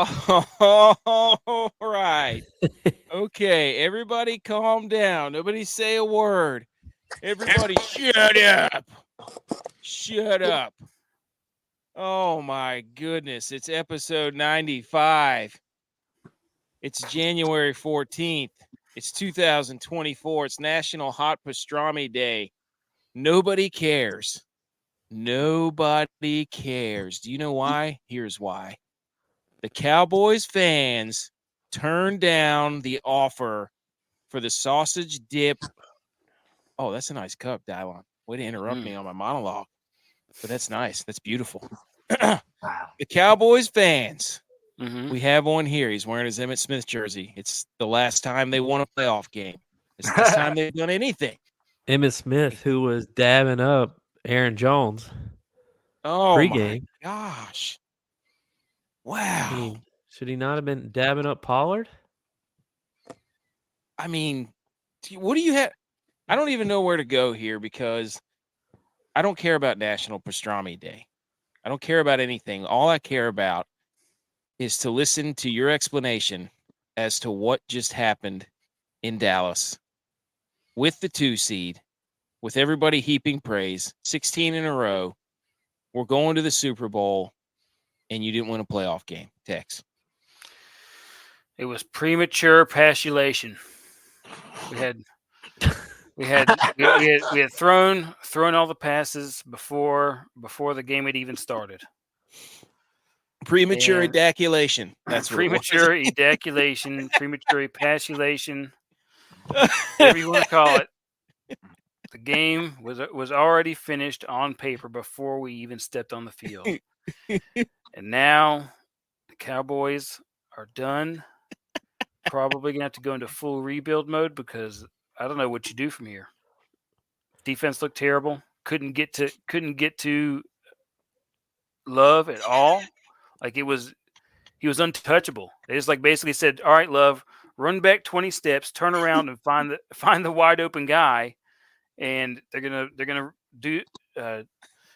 All right. Okay, everybody calm down. Nobody say a word. Everybody shut up. Shut up. Oh my goodness. It's episode 95. It's January 14th. It's 2024. It's National Hot Pastrami Day. Nobody cares. Nobody cares. Do you know why? Here's why. The Cowboys fans turned down the offer for the sausage dip. Oh, that's a nice cup, Dylon. Way to interrupt me on my monologue. But that's nice. That's beautiful. The Cowboys fans, we have one here. He's wearing his Emmitt Smith jersey. It's the last time they won a playoff game. It's the last time they've done anything. Emmitt Smith, who was dabbing up Aaron Jones. Oh, pregame. My gosh. Wow. Should he not have been dabbing up Pollard? I mean, what do you have? I don't even know where to go here because I don't care about National Pastrami Day. I don't care about anything. All I care about is to listen to your explanation as to what just happened in Dallas with the 2 seed, with everybody heaping praise, 16 in a row. We're going to the Super Bowl, and you didn't win a playoff game. Tex. It was premature passulation. We had thrown all the passes before the game had even started. Premature ejaculation. That's premature ejaculation, premature passulation, whatever you want to call it. The game was already finished on paper before we even stepped on the field. And now the Cowboys are done. Probably gonna have to go into full rebuild mode because I don't know what you do from here. Defense looked terrible. Couldn't get to Love at all. Like he was untouchable. They just basically said, "All right, Love, run back 20 steps, turn around and find the wide open guy." And they're gonna do.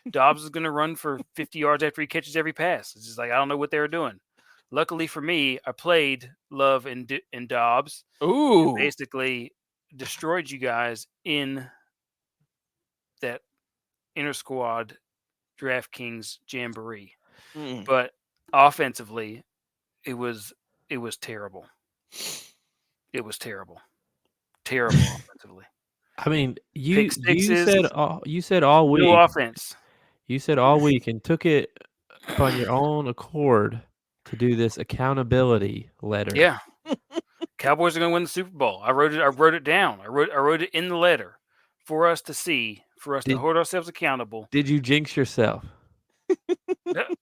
Dobbs is gonna run for 50 yards after he catches every pass. It's just I don't know what they were doing. Luckily for me, I played Love and Dobbs. Ooh! And basically destroyed you guys in that inter squad DraftKings jamboree. But offensively, it was terrible. It was terrible. Terrible offensively. I mean, you said all week. No offense. You said all week and took it upon your own accord to do this accountability letter. Yeah. Cowboys are going to win the Super Bowl. I wrote it down. I wrote it in the letter for us to see, for us to hold ourselves accountable. Did you jinx yourself?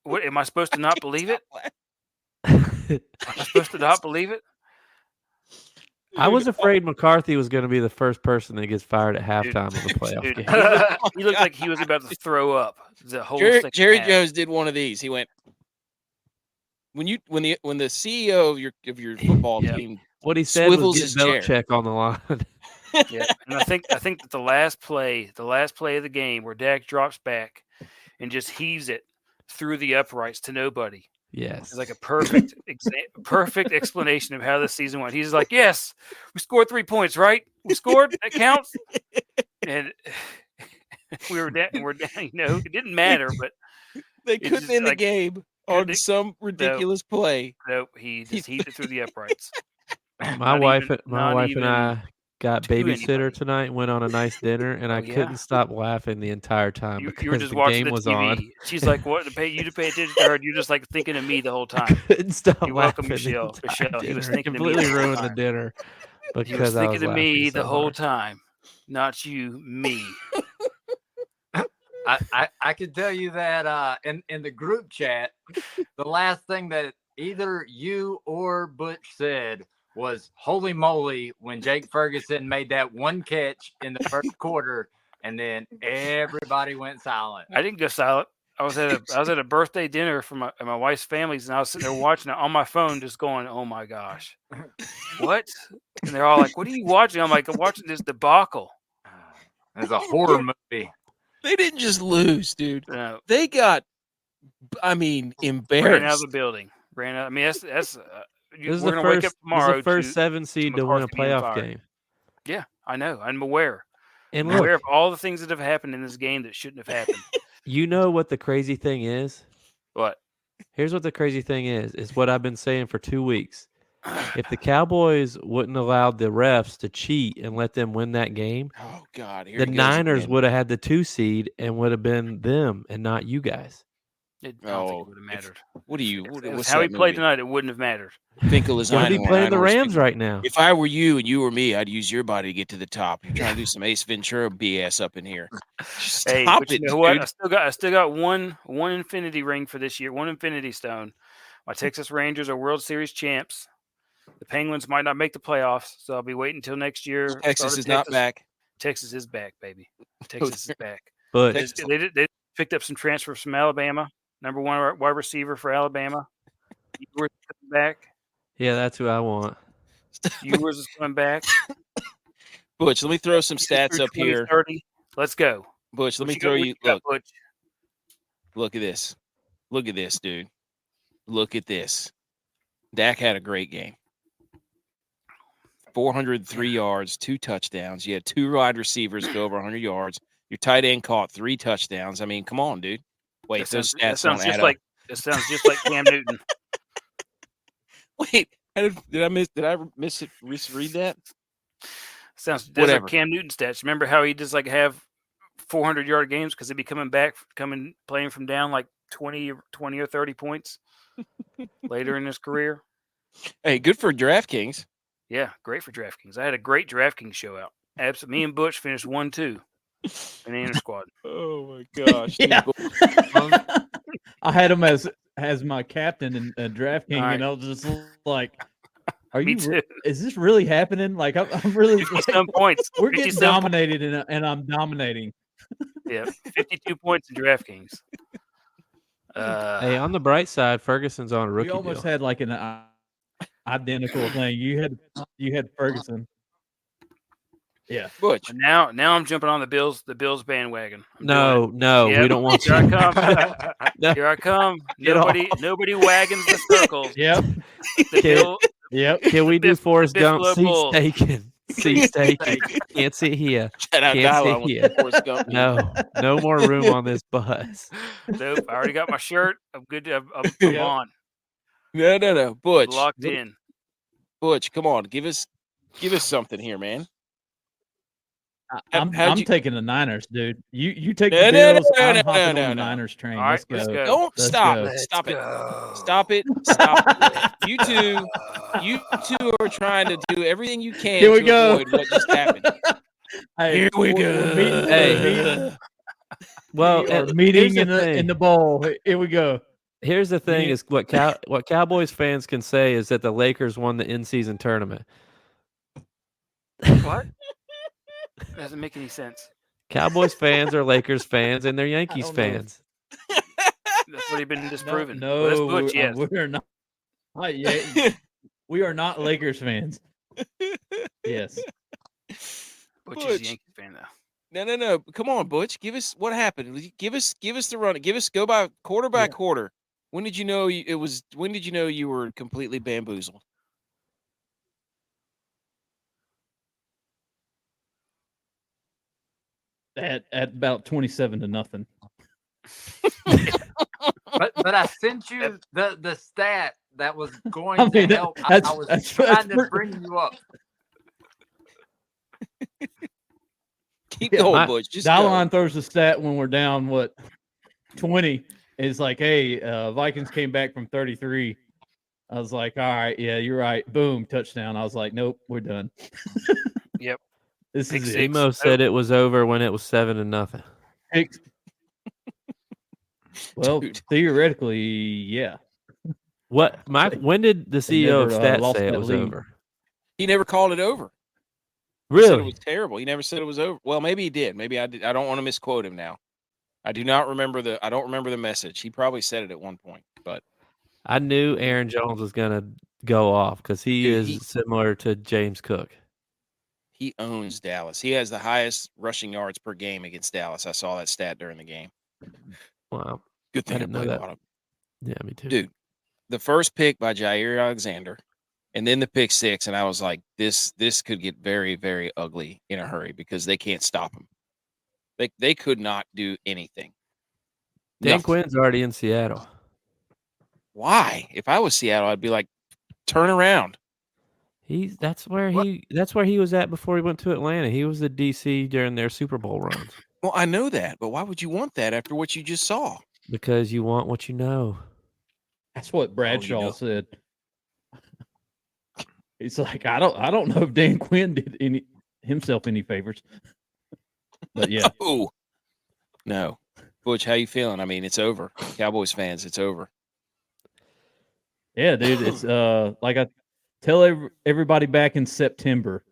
What, am I supposed to not believe it? Am I supposed to not believe it? I was afraid McCarthy was going to be the first person that gets fired at halftime of the playoff game. He looked like he was about to throw up. The whole Jerry Jones did one of these. He went, when the CEO of your football team, what he said was get Belichick on the line. Yeah, and I think that the last play of the game where Dak drops back and just heaves it through the uprights to nobody. Yes, it's like a perfect explanation of how this season went. He's like, "Yes, we scored 3 points, right? We scored. That counts." And we're down. It didn't matter, but they couldn't end the game on some ridiculous play. Nope, he just heaved it through the uprights. My wife and I got babysitter tonight. Went on a nice dinner, and I couldn't stop laughing the entire time because you were just the watching game was TV. on. She's like, "What? You to pay attention to her? You're just thinking of me the whole time." Couldn't stop You're welcome, laughing. Michelle. He was thinking completely of me ruined the dinner because he was thinking of me so the whole hard. time, not you, me. I can tell you that in the group chat, the last thing that either you or Butch said was "Holy moly" when Jake Ferguson made that one catch in the first quarter, and then everybody went silent. I didn't go silent. I was at a birthday dinner for my wife's families, and I was sitting there watching it on my phone, just going, "Oh my gosh, what?" And they're all like, "What are you watching?" I'm like, "I'm watching this debacle." It's a horror movie. They didn't just lose, dude. No. They got, embarrassed. Ran out of the building. ran out. I mean, that's This is we're the gonna wake up first. This is tomorrow the first to 7 seed to win a McCarthy being playoff fired. game. Yeah, I know. I'm aware. And I'm aware look, of all the things that have happened in this game that shouldn't have happened. you know what the crazy thing is? What? Here's what the crazy thing is what I've been saying for 2 weeks. If the Cowboys wouldn't allowed the refs to cheat and let them win that game, Oh God, here the he goes Niners again. would have had the 2 seed and would have been them and not you guys. I don't think it would have mattered. What do you? It was What's how he that played movie? tonight. It wouldn't have mattered. Finkel is Gonna be Einhorn. playing the Einhorn's Rams Finkel. right now. If I were you and you were me, I'd use your body to get to the top. You're trying to do some Ace Ventura BS up in here. Stop Hey, but it, you know what? dude. I still got one infinity ring for this year. One infinity stone. My Texas Rangers are World Series champs. The Penguins might not make the playoffs, so I'll be waiting until next year. Texas is not back. Texas is back, baby. Texas is back. But They picked up some transfers from Alabama. Number 1 wide receiver for Alabama. Ewers is coming back. yeah, that's who I want. Ewers is coming back. Butch, let me throw some stats up here. 2030. Let's go. Butch, let me throw you. Look at this. Look at this, dude. Look at this. Dak had a great game. 403 yards, 2 touchdowns. You had 2 wide receivers go over 100 yards. Your tight end caught 3 touchdowns. I mean, come on, dude. Wait, those stats don't add up. That sounds just like Cam Newton. Wait, did I misread that? Sounds whatever. like Cam Newton stats. Remember how he just like have 400-yard games because he'd be playing from down like 20 or 30 points later in his career. Hey, good for DraftKings. Yeah, great for DraftKings. I had a great DraftKings show out. Absolutely, me and Butch finished 1-2 in the inner squad. Oh my gosh! Yeah. I had him as my captain in DraftKings, Right. and I was just like, "Are Me you? too. Is this really happening? Like, I'm really. 50 some points. We're getting 50 some dominated, and I'm dominating." Yeah, 52 points in DraftKings. Hey, on the bright side, Ferguson's on a rookie We almost deal. had like an identical thing. You had Ferguson. Yeah. Butch. Now I'm jumping on the Bills bandwagon. No, Yep. we don't want Here you. I come. No. Here I come. Get Nobody wagons the circles. Yep. Yep. Can we do Forrest Gump? Buffalo Seats Bulls. taken. Seats taken. Can't sit here. Shout out Can't Dylon sit with here. Forrest Gump. No more room on this bus. Nope. I already got my shirt. I'm good. I'm Yep. on. No. Butch. Locked in. Butch, come on. Give us something here, man. I'm taking the Niners, dude. You take No, the no, Bills. no, I'm no, hopping no, on the no. Niners train. All right, let's go. let's go. Don't Let's stop. go. Stop it. Go. Stop it. You two are trying to do everything you can Here we to go. avoid what just happened. Hey, Here we we're go. meeting- Hey. Well, we are here's meeting the in thing. the bowl. Here we go. Here's the thing: Me- is what Cowboys fans can say is that the Lakers won the in-season tournament. What? Doesn't make any sense. Cowboys fans are Lakers fans, and they're Yankees don't know. fans. That's what he's been disproven. No, Well, that's Butch, yes. we're not. Yeah, we are not Lakers fans. Yes. Butch is Butch. a Yankees fan, though. No. Come on, Butch. Give us what happened. Give us the run. Go by quarter by quarter. When did you know when did you know you were completely bamboozled? At about 27-0. But I sent you the stat that was going I mean, to help. that's- I was that's trying to pretty- bring you up. Keep Yeah, going, Butch. Just go. Dylon throws the stat when we're down 20. It's like, hey, Vikings came back from 33. I was like, all right, yeah, you're right. Boom, touchdown. I was like, nope, we're done. Yep. This Pick is six. it. Emo said it was over when it was 7-0. Well, Dude. theoretically, yeah. What, Mike? When did the CEO of never, Stats lost say it that was lead. over? He never called it over. He said it Really? was terrible. He never said it was over. Well, maybe he did. Maybe I did. I don't want to misquote him now. I don't remember the message. He probably said it at one point, but I knew Aaron Jones was gonna go off because he Dude, is he- similar to James Cook. he owns Dallas. He has the highest rushing yards per game against Dallas. I saw that stat during the game. Wow. Good I thing I didn't know played a that. lot of Yeah, me too. Dude. the first pick by Jair Alexander, and then the pick 6, and I was like, this could get very, very ugly in a hurry because they can't stop him. They could not do anything. Dan Nothing. Quinn's already in Seattle. Why? If I was Seattle, I'd be like, turn around. That's where he was at before he went to Atlanta. He was the DC during their Super Bowl runs. Well, I know that, but why would you want that after what you just saw? Because you want what you know. That's what Bradshaw know. said. He's like, I don't know if Dan Quinn did himself any favors. But yeah. No. Butch, how you feeling? I mean, it's over. Cowboys fans, it's over. Yeah, dude. It's like I tell everybody back in September,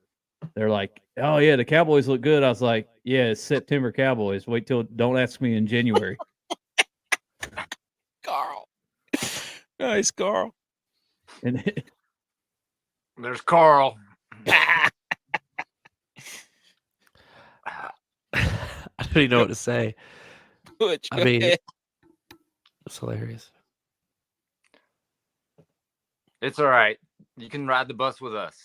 they're like, "Oh yeah, the Cowboys look good." I was like, "Yeah, it's September Cowboys. Don't ask me in January." Carl, nice Carl. And There's Carl. I don't even know what to say. Butch, I mean, ahead. it's hilarious. It's all right. You can ride the bus with us.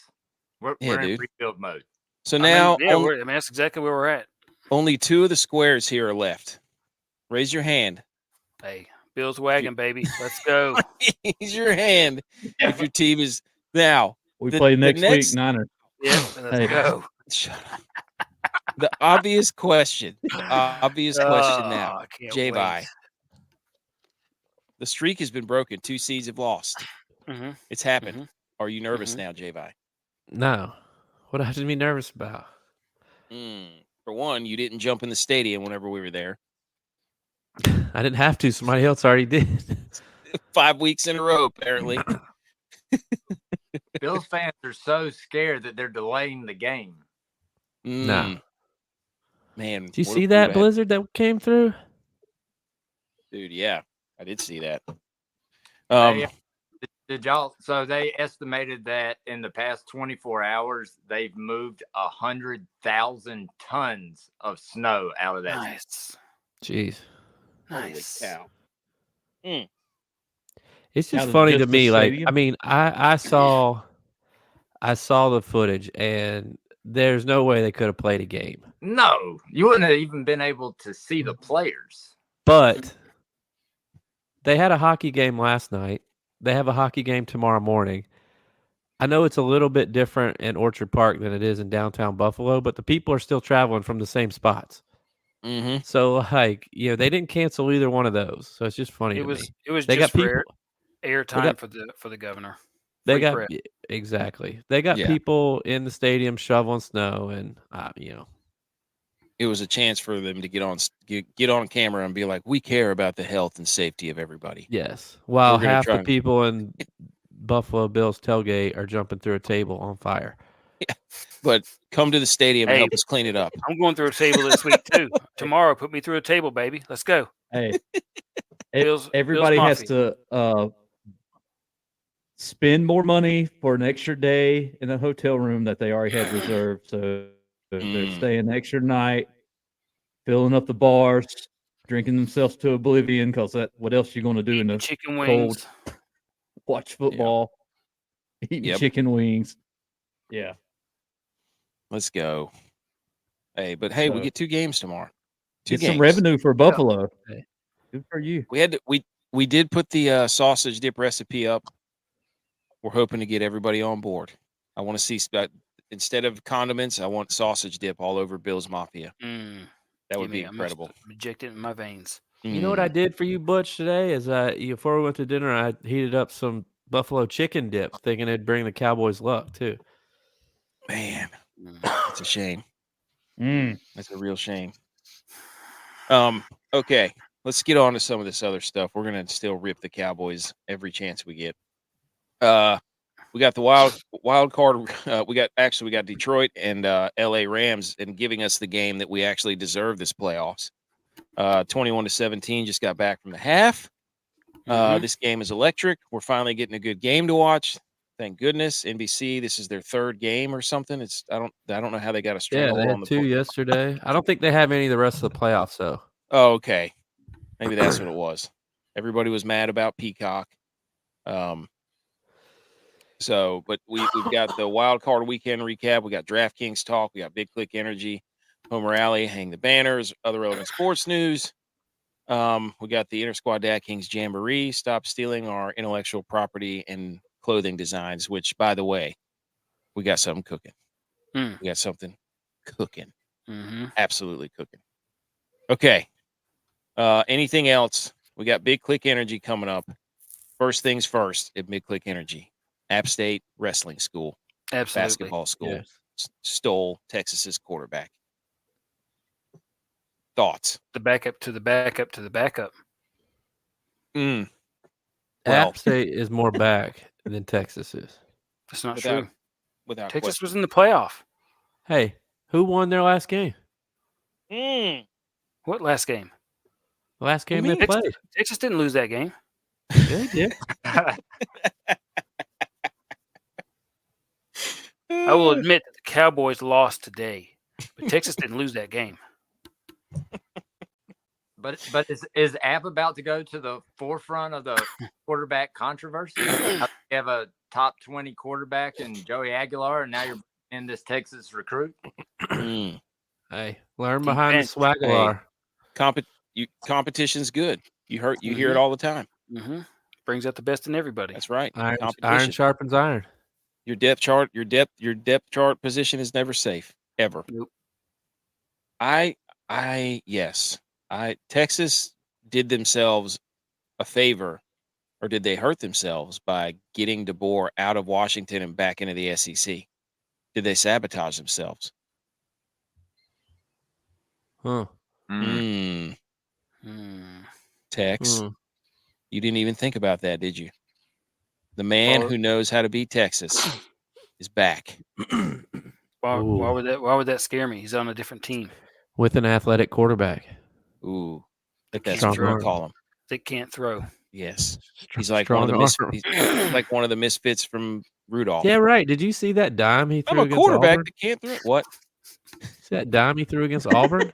We're in dude. rebuild mode. So now, that's exactly where we're at. only 2 of the squares here are left. Raise your hand. Hey, Bill's wagon, baby. Let's go. Raise your hand if your team is now. we play next week, Niners. Yeah, let's Hey. go. Shut up. The obvious question. Now, I can't J-Vi. wait. The streak has been broken. 2 seeds have lost. Mm-hmm. It's happened. Mhm. Are you nervous now, J-Vi? No. What do I have to be nervous about? For one, you didn't jump in the stadium whenever we were there. I didn't have to. Somebody else already did. 5 weeks in a row, apparently. Bills fans are so scared that they're delaying the game. No. Man. Did you see that blizzard that came through? Dude, yeah. I did see that. Did y'all? So they estimated that in the past 24 hours, they've moved 100,000 tons of snow out of that. Nice. Jeez. Nice. Holy cow. It's Out just of funny just to the me. Like, stadium? I mean, I saw the footage, and there's no way they could have played a game. No, you wouldn't have even been able to see the players. But they had a hockey game last night. They have a hockey game tomorrow morning. I know it's a little bit different in Orchard Park than it is in downtown Buffalo, but the people are still traveling from the same spots. Mm-hmm. So, like, they didn't cancel either one of those. So it's just funny to me. It was They just got for people. airtime for the governor. They Free got press. exactly. They got Yeah. people in the stadium shoveling snow, and It was a chance for them to get on camera and be like, we care about the health and safety of everybody. yes. While We're gonna half try the and- people in Buffalo Bills tailgate are jumping through a table on fire. But come to the stadium and Hey. help us clean it up. I'm going through a table this week too. Tomorrow, put me through a table, baby. Let's go. Hey, Bills everybody has Mafia. to spend more money for an extra day in a hotel room that they already had reserved. So they're staying an extra night, filling up the bars, drinking themselves to oblivion. Because what else you going to do in the Chicken wings. watch football, eating Yep. chicken wings? Yeah. Let's go. Hey, but hey, we So- get 2 games tomorrow. 2 Get games. some revenue for Buffalo. Hey. Good for you. We did put the sausage dip recipe up. We're hoping to get everybody on board. I want to see instead of condiments, I want sausage dip all over Bill's Mafia. That would be incredible. Inject it in my veins. You know what I did for you, Butch, today? Is before we went to dinner, I heated up some buffalo chicken dip, thinking it'd bring the Cowboys luck too. Man, it's a shame. That's a real shame. Okay, let's get on to some of this other stuff. We're gonna still rip the Cowboys every chance we get. We got the wild card. We got Detroit and LA Rams, and giving us the game that we actually deserve this playoffs. 21-17, just got back from the half. This game is electric. We're finally getting a good game to watch. Thank goodness. NBC, this is their 3rd game or something. I don't know how they got a Yeah, stranglehold they on had the 2 board. yesterday. I don't think they have any of the rest of the playoffs though. Oh, okay. Maybe that's what it was. Everybody was mad about Peacock. So, but we've got the wild card weekend recap. We got DraftKings talk. We got Big Click Energy, Home Rally, Hang the Banners, other relevant sports news. We got the Inter Squad Dad Kings Jamboree. Stop stealing our intellectual property and clothing designs. Which, by the way, we got something cooking. We got something cooking. Absolutely cooking. Okay. Anything else? We got Big Click Energy coming up. First things first at Big Click Energy. App State Wrestling School, basketball school, stole Texas's quarterback. Thoughts? The backup to the backup to the backup. Well, App State is more back than Texas is. That's not true. Without Texas question. was in the playoff. Hey, who won their last game? What last game? Last game they played. Texas didn't lose that game. Yeah, they did. I will admit that the Cowboys lost today, but Texas didn't lose that game. But is App about to go to the forefront of the quarterback controversy? You have a top 20 quarterback in Joey Aguilar, and now you're in this Texas recruit. Hey, learn behind the Swagler. Competition's good. You hear it all the time. Brings out the best in everybody. That's right. Iron sharpens iron. Your depth chart position is never safe ever. Nope. Texas did themselves a favor, or did they hurt themselves by getting DeBoer out of Washington and back into the SEC? Did they sabotage themselves? Tex, you didn't even think about that, did you? The man who knows how to beat Texas is back. Why would that scare me? He's on a different team with an athletic quarterback. Ooh, that's what we call him. They can't throw. Yes, he's like one of the he's like one of the misfits from Rudolph. Yeah, right. Did you see that dime he threw? I'm a quarterback that can't throw. What? See that dime he threw against Auburn?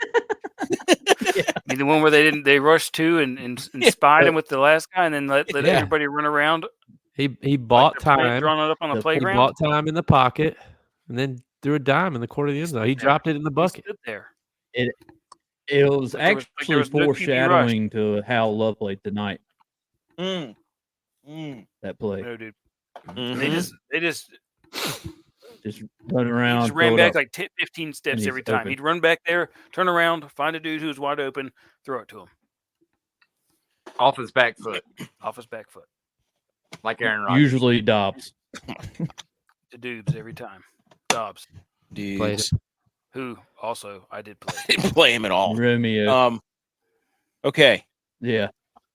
I mean, the one where they rushed to and spied him with the last guy, and then let everybody run around. He bought time, drawn it up on the playground. He bought time in the pocket, and then threw a dime in the corner of the end zone. He dropped it in the bucket. There. It was actually foreshadowing to how lovely tonight. That play. No, dude. Mm-hmm. They just run around. He just ran back like 10, 15 steps every time. He'd run back there, turn around, find a dude who was wide open, throw it to him. Off his back foot. Like Aaron Rodgers. Usually Dobbs. To Dubes every time. Dobbs. Dubes. Who also I did play. Didn't play him at all. Romeo. Okay. Yeah.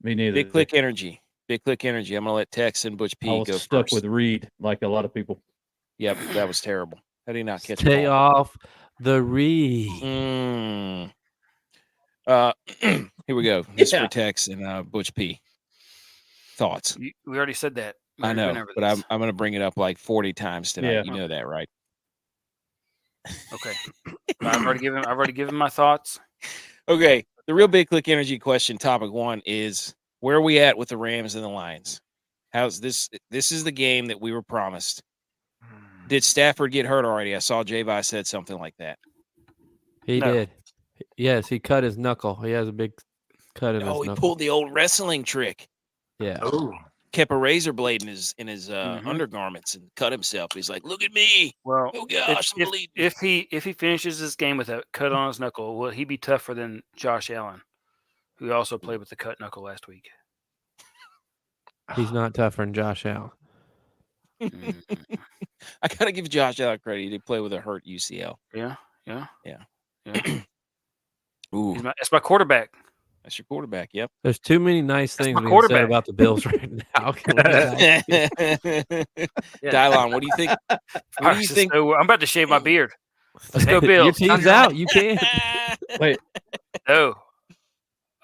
Me neither. Big Click Energy. I'm gonna let Tex and Butch P go stuck first. with Reed, like a lot of people. Yep, that was terrible. How do you not catch? Stay off the Reed. Here we go. This is for Tex and Butch P. Thoughts? We already said that. I know, but I'm going to bring it up like 40 times tonight. Yeah. You know that, right? Okay. I've already given my thoughts. Okay. The real Big Click Energy question, topic 1, is where are we at with the Rams and the Lions? How's this? This is the game that we were promised. Did Stafford get hurt already? I saw J-Vi said something like that. He did. Yes, he cut his knuckle. He has a big cut in his knuckle. Oh, he pulled the old wrestling trick. Yeah. Oh. Kept a razor blade in his undergarments and cut himself. He's like, "Look at me!" Well, oh gosh, if he finishes this game with a cut on his knuckle, will he be tougher than Josh Allen, who also played with the cut knuckle last week? He's not tougher than Josh Allen. I gotta give Josh Allen credit. He did play with a hurt UCL. Yeah. Ooh, that's my quarterback. That's your quarterback. Yep. There's too many nice things being said about the Bills right now. Dylon, what do you think? What do you think? So, I'm about to shave my beard. Let's go, Bills. Your team's out. You can't. Wait. No.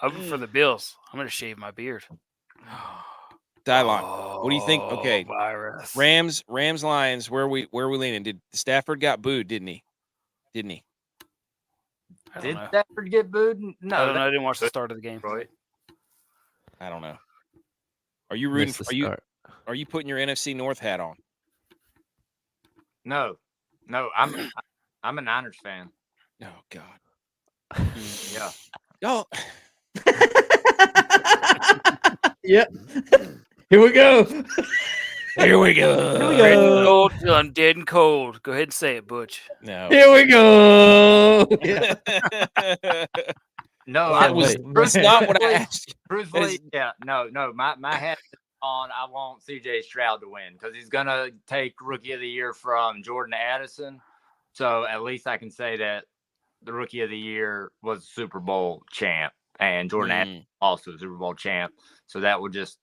I'm for the Bills. I'm going to shave my beard. Dylon, what do you think? Okay, virus. Rams, Lions. Where are we leaning? Did Stafford got booed? Didn't he? Did Stafford get booed? No, I don't know. I didn't watch the start of the game. Right. I don't know. Are you rooting for are you putting your NFC North hat on? No, I'm a Niners fan. Oh God. Yeah. Oh, Yep. Here we go. here we go. Here we Red and go. gold till I'm dead and cold. Go ahead and say it, Butch. No. Here we go. Yeah. No, That was Wait, not what I asked you. Truthfully, yeah, no. My hat is on. I want CJ Stroud to win because he's gonna take Rookie of the Year from Jordan Addison. So at least I can say that the Rookie of the Year was Super Bowl champ, and Jordan Addison also Super Bowl champ. So that would just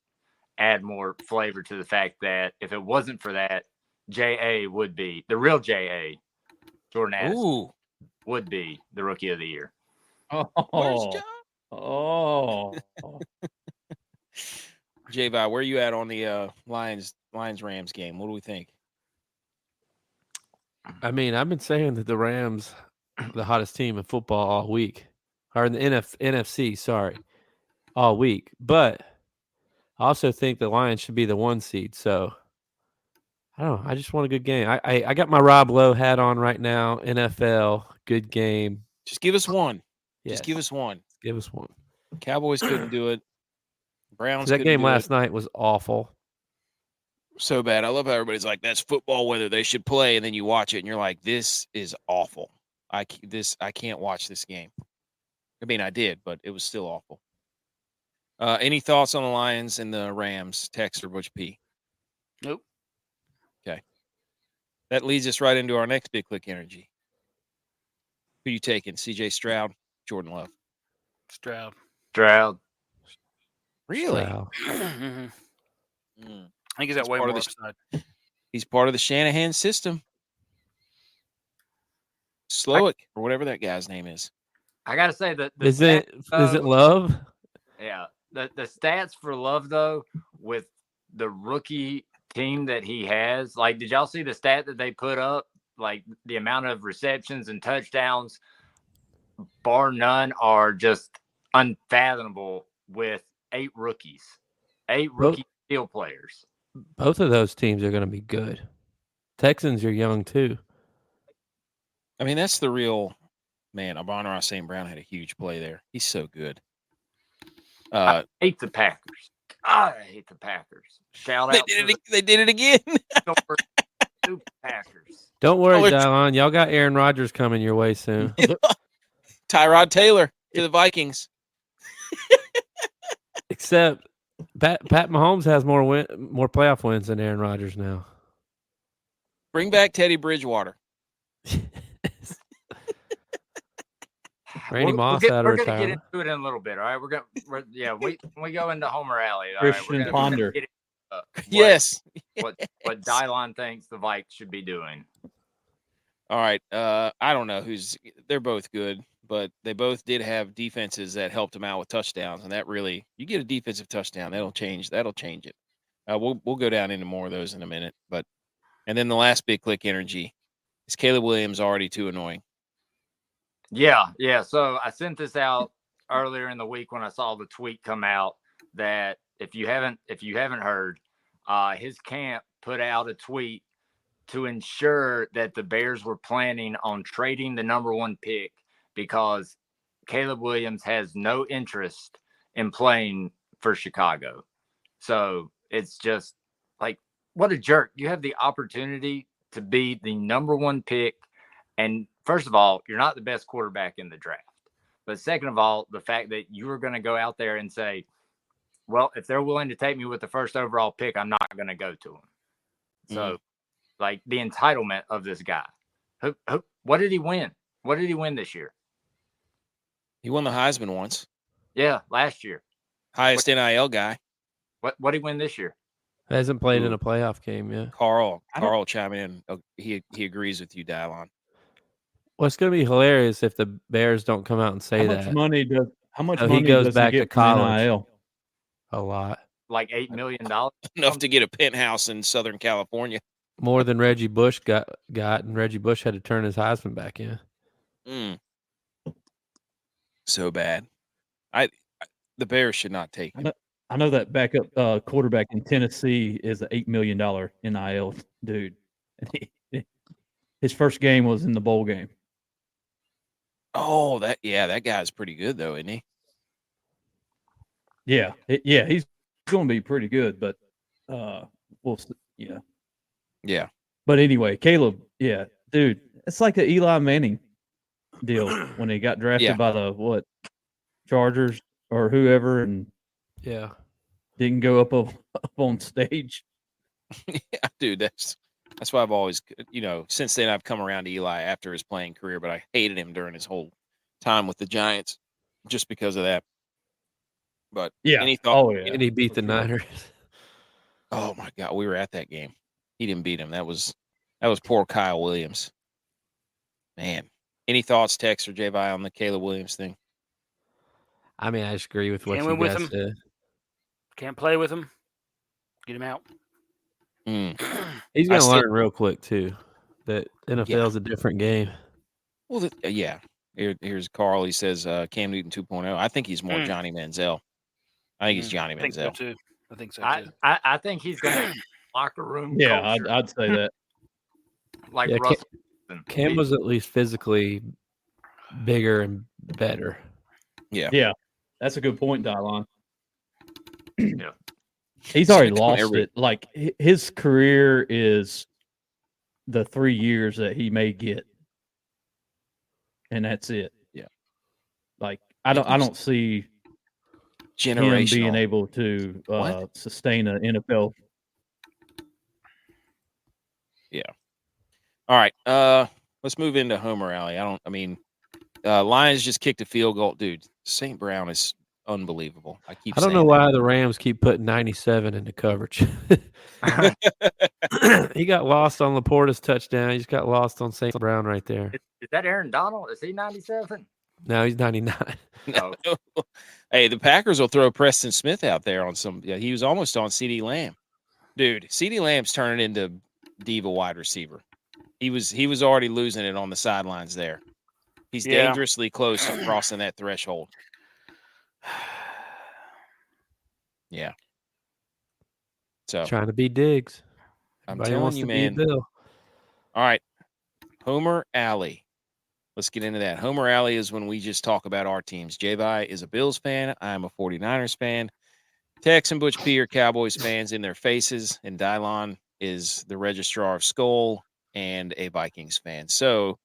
add more flavor to the fact that if it wasn't for that, JA would be the real JA. Jordan Addison Ooh. would be the Rookie of the Year. Where's Oh. John? Oh. J-Vi, where you at on the Lions-Rams game? What do we think? I mean, I've been saying that the Rams, the hottest team in football all week, or in the NFC, sorry, all week. But I also think the Lions should be the 1 seed. So I don't know. I just want a good game. I got my Rob Lowe hat on right now. NFL, good game. Just give us one. Yes. Just give us one. Give us one. Cowboys couldn't do it. Browns That couldn't game do last it. night was awful. So bad. I love how everybody's like, that's football weather. They should play. And then you watch it and you're like, this is awful. I can't watch this game. I mean, I did, but it was still awful. Any thoughts on the Lions and the Rams? Text or ButchP? Nope. Okay. That leads us right into our next big click energy. Who you taking? CJ Stroud, Jordan Love. Stroud. Really? Stroud. I Mm. think he's got He's way part more of the- upside. He's part of the Shanahan system. Slowick, or whatever that guy's name is. I gotta say that Is it Love? Yeah, the stats for Love though, with the rookie team that he has, like, did y'all see the stat that they put up? Like the amount of receptions and touchdowns, bar none, are just unfathomable with 8 rookies, 8 rookie skill players. Both of those teams are going to be good. Texans are young too. I mean, that's the real man. Amon-Ra St. Brown had a huge play there. He's so good. I hate the Packers. God, I hate the Packers. Shout out to They did it again. the stupid Packers. Don't worry, Oh, Dylan. Y'all got Aaron Rodgers coming your way soon. Tyrod Taylor to the Vikings. Except Pat Mahomes has more playoff wins than Aaron Rodgers now. Bring back Teddy Bridgewater. Randy Moss out of We're gonna get retirement. into it in a little bit. All right, when we go into Homer Alley. All Christian right, we're gonna Ponder. get into, Yes. what Dylon thinks the Vikes should be doing. All right. I don't know they're both good, but they both did have defenses that helped them out with touchdowns, and that really, you get a defensive touchdown, that'll change it. We'll go down into more of those in a minute, and then the last big click energy is Caleb Williams already too annoying. Yeah. So I sent this out earlier in the week when I saw the tweet come out that if you haven't heard, his camp put out a tweet to ensure that the Bears were planning on trading the number 1 pick because Caleb Williams has no interest in playing for Chicago. So it's just like, what a jerk. You have the opportunity to be the number 1 pick. And first of all, you're not the best quarterback in the draft. But second of all, the fact that you are going to go out there and say, well, if they're willing to take me with the first overall pick, I'm not going to go to them. So, like, the entitlement of this guy. What did he win? What did he win this year? He won the Heisman once. Yeah, last year. Highest NIL guy. What did he win this year? Hasn't played in a playoff game yet. Carl chime in. He agrees with you, Dylon. Well, it's going to be hilarious if the Bears don't come out and say How that. much So money he goes does back he to get from college. NIL? A lot. Like $8 million? Enough to get a penthouse in Southern California. More than Reggie Bush got, and Reggie Bush had to turn his Heisman back in. So bad. The Bears should not take him. I know that backup quarterback in Tennessee is an $8 million NIL dude. And his first game was in the bowl game. Oh, that guy's pretty good though, isn't he? Yeah, he's going to be pretty good, but we'll see. Yeah. Yeah. But anyway, Caleb, yeah, dude, it's like the Eli Manning deal when he got drafted by the Chargers or whoever, and didn't go up on stage. Yeah, dude, that's why I've always, since then I've come around to Eli after his playing career, but I hated him during his whole time with the Giants just because of that. But yeah, and he beat the Niners. Oh my God, we were at that game. He didn't beat him. That was poor Kyle Williams. Man, any thoughts, Tex or J-Vi, on the Caleb Williams thing? I mean, I just agree with what Can't you win with guys him. said. Can't play with him. Get him out. He's going to learn real quick, too, that NFL is a different game. Well, yeah. Here's Carl. He says Cam Newton 2.0. I think he's more Johnny Manziel. I think he's Johnny Manziel. I think so, too. I think he's going to locker room Yeah, culture. I'd say that. Like Russell. Cam was at least physically bigger and better. Yeah. That's a good point, Dylon. Yeah. He's already lost it. Like, his career is the 3 years that he may get. And that's it. Yeah. Like, I don't see him being able to sustain an NFL. Yeah. All right. Let's move into Homer Alley. Lions just kicked a field goal. Dude, St. Brown is unbelievable. I don't know why the Rams keep putting 97 into coverage. He got lost on Laporta's touchdown. He just got lost on St. Brown right there. Is that Aaron Donald? Is he 97? No, he's 99. No. Hey, the Packers will throw Preston Smith out there on some. Yeah, he was almost on CeeDee Lamb. Dude, CeeDee Lamb's turning into diva wide receiver. He was already losing it on the sidelines there. He's dangerously close to crossing that threshold. Yeah. So trying to be Diggs. I'm telling you, man. All right. Homer Alley. Let's get into that. Homer Alley is when we just talk about our teams. J-Vi is a Bills fan. I'm a 49ers fan. Tex and ButchP are Cowboys fans in their faces. And Dylon is the registrar of Skull and a Vikings fan. So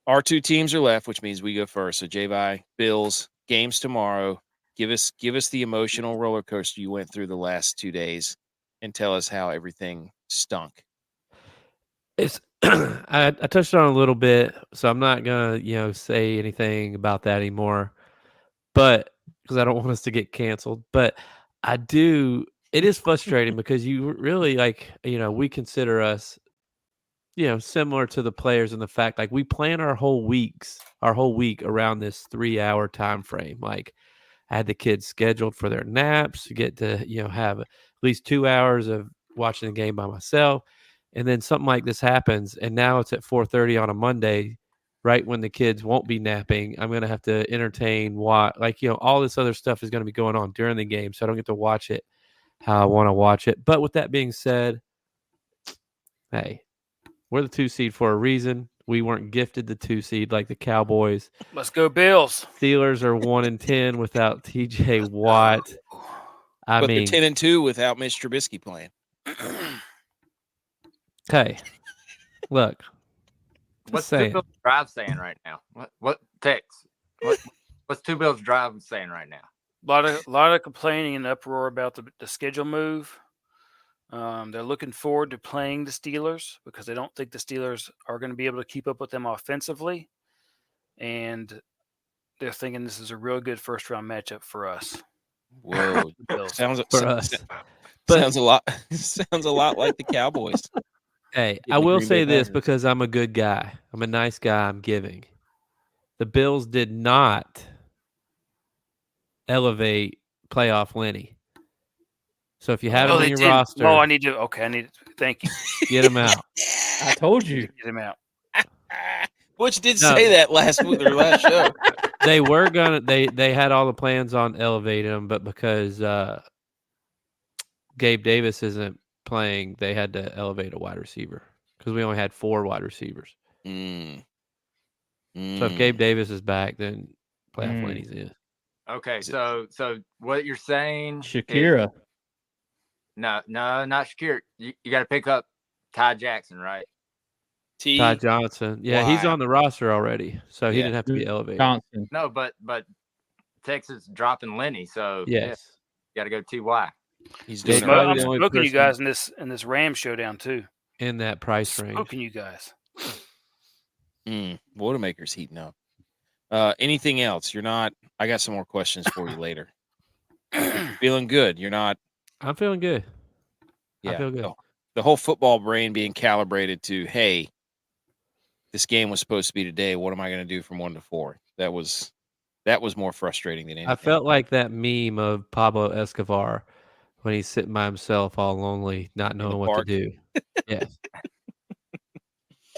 our two teams are left, which means we go first. So J-Vi, Bills, games tomorrow. Give us the emotional roller coaster you went through the last 2 days and tell us how everything stunk. It's I touched on it a little bit, so I'm not gonna say anything about that anymore. But because I don't want us to get canceled. But I do. It is frustrating because you really we consider us similar to the players in the fact we plan our whole week around this 3-hour time frame. Like, I had the kids scheduled for their naps to get to have at least 2 hours of watching the game by myself. And then something like this happens, and now it's at 4:30 on a Monday, right when the kids won't be napping. I'm going to have to entertain, all this other stuff is going to be going on during the game, so I don't get to watch it how I want to watch it. But with that being said, hey, we're the 2 seed for a reason. We weren't gifted the 2 seed like the Cowboys. Let's go Bills. Steelers are 1-10 without TJ Watt. But they're 10-2 without Mitch Trubisky playing. Hey, look. What's Two Bills Drive saying right now? What Tex? What's Two Bills Drive saying right now? A lot of complaining and uproar about the schedule move. They're looking forward to playing the Steelers because they don't think the Steelers are going to be able to keep up with them offensively, and they're thinking this is a real good first-round matchup for us. Whoa, sounds a lot. Sounds a lot like the Cowboys. Hey, I will say this because I'm a good guy. I'm a nice guy. I'm giving. The Bills did not elevate playoff Lenny. So if you have him on your roster, I need to. Thank you. Get him out. I told you. Get him out. Butch did say that last show. They were gonna. They had all the plans on elevating him, but because Gabe Davis isn't playing, they had to elevate a wide receiver because we only had 4 wide receivers. Mm. So if Gabe Davis is back, then playoff Lenny's in. Okay, so what you're saying? Shakira. No, not Shakira. You got to pick up Ty Jackson, right? Ty Johnson. Yeah, he's Why? on the roster already, so he Yeah. didn't have to be elevated. Johnson. No, but Texas dropping Lenny, so Yes. got to go Ty. He's He's doing it probably right. I'm the only smoking you person- guys in this Ram showdown too. in that price range. Smoking you guys. WOAT-A-MAKER's heating up. Anything else? You're not. I got some more questions for you later. Feeling good? You're not. I'm feeling good. Yeah. I feel good. The whole football brain being calibrated to, hey, this game was supposed to be today. What am I going to do from 1 to 4? That was more frustrating than anything. I felt like that meme of Pablo Escobar when he's sitting by himself, all lonely, not knowing what to park. do. Yes.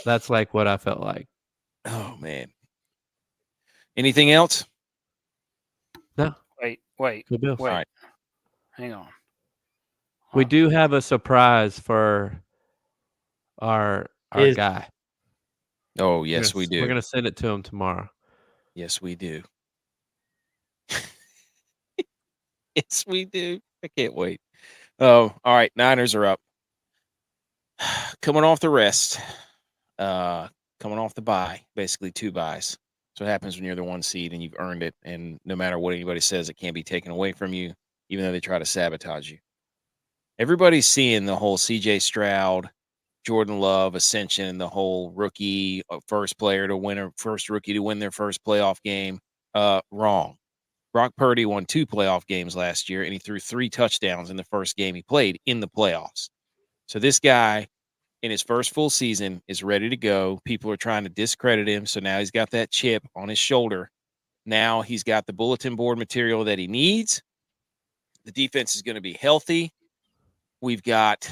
That's like what I felt like. Oh man. Anything else? No. Wait. Good deal. All right. Hang on. We do have a surprise for our guy. Oh yes, we do. We're gonna send it to him tomorrow. Yes, we do. Yes, we do. I can't wait. Oh, all right. Niners are up. Coming off the rest. Coming off the bye. Basically 2 byes. So what happens when you're the 1 seed and you've earned it, and no matter what anybody says, it can't be taken away from you, even though they try to sabotage you. Everybody's seeing the whole CJ Stroud, Jordan Love ascension, the whole rookie first rookie to win their first playoff game. Wrong. Brock Purdy won 2 playoff games last year, and he threw 3 touchdowns in the first game he played in the playoffs. So this guy, in his first full season, is ready to go. People are trying to discredit him, so now he's got that chip on his shoulder. Now he's got the bulletin board material that he needs. The defense is going to be healthy. We've got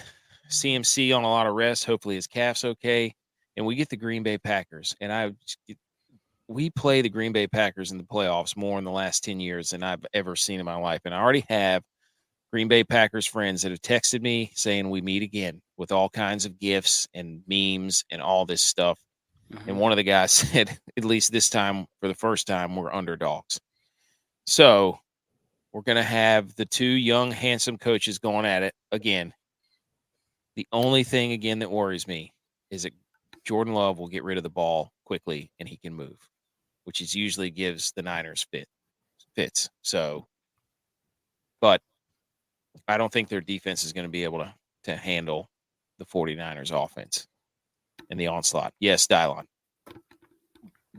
CMC on a lot of rest. Hopefully his calf's okay. And we get the Green Bay Packers. And we play the Green Bay Packers in the playoffs more in the last 10 years than I've ever seen in my life. And I already have Green Bay Packers friends that have texted me saying we meet again with all kinds of gifts and memes and all this stuff. Mm-hmm. And one of the guys said, at least this time, for the first time, we're underdogs. So we're going to have the 2 young, handsome coaches going at it again. The only thing, again, that worries me is that Jordan Love will get rid of the ball quickly and he can move, which is usually gives the Niners fits. So, but I don't think their defense is going to be able to handle the 49ers offense and the onslaught. Yes, Dylon.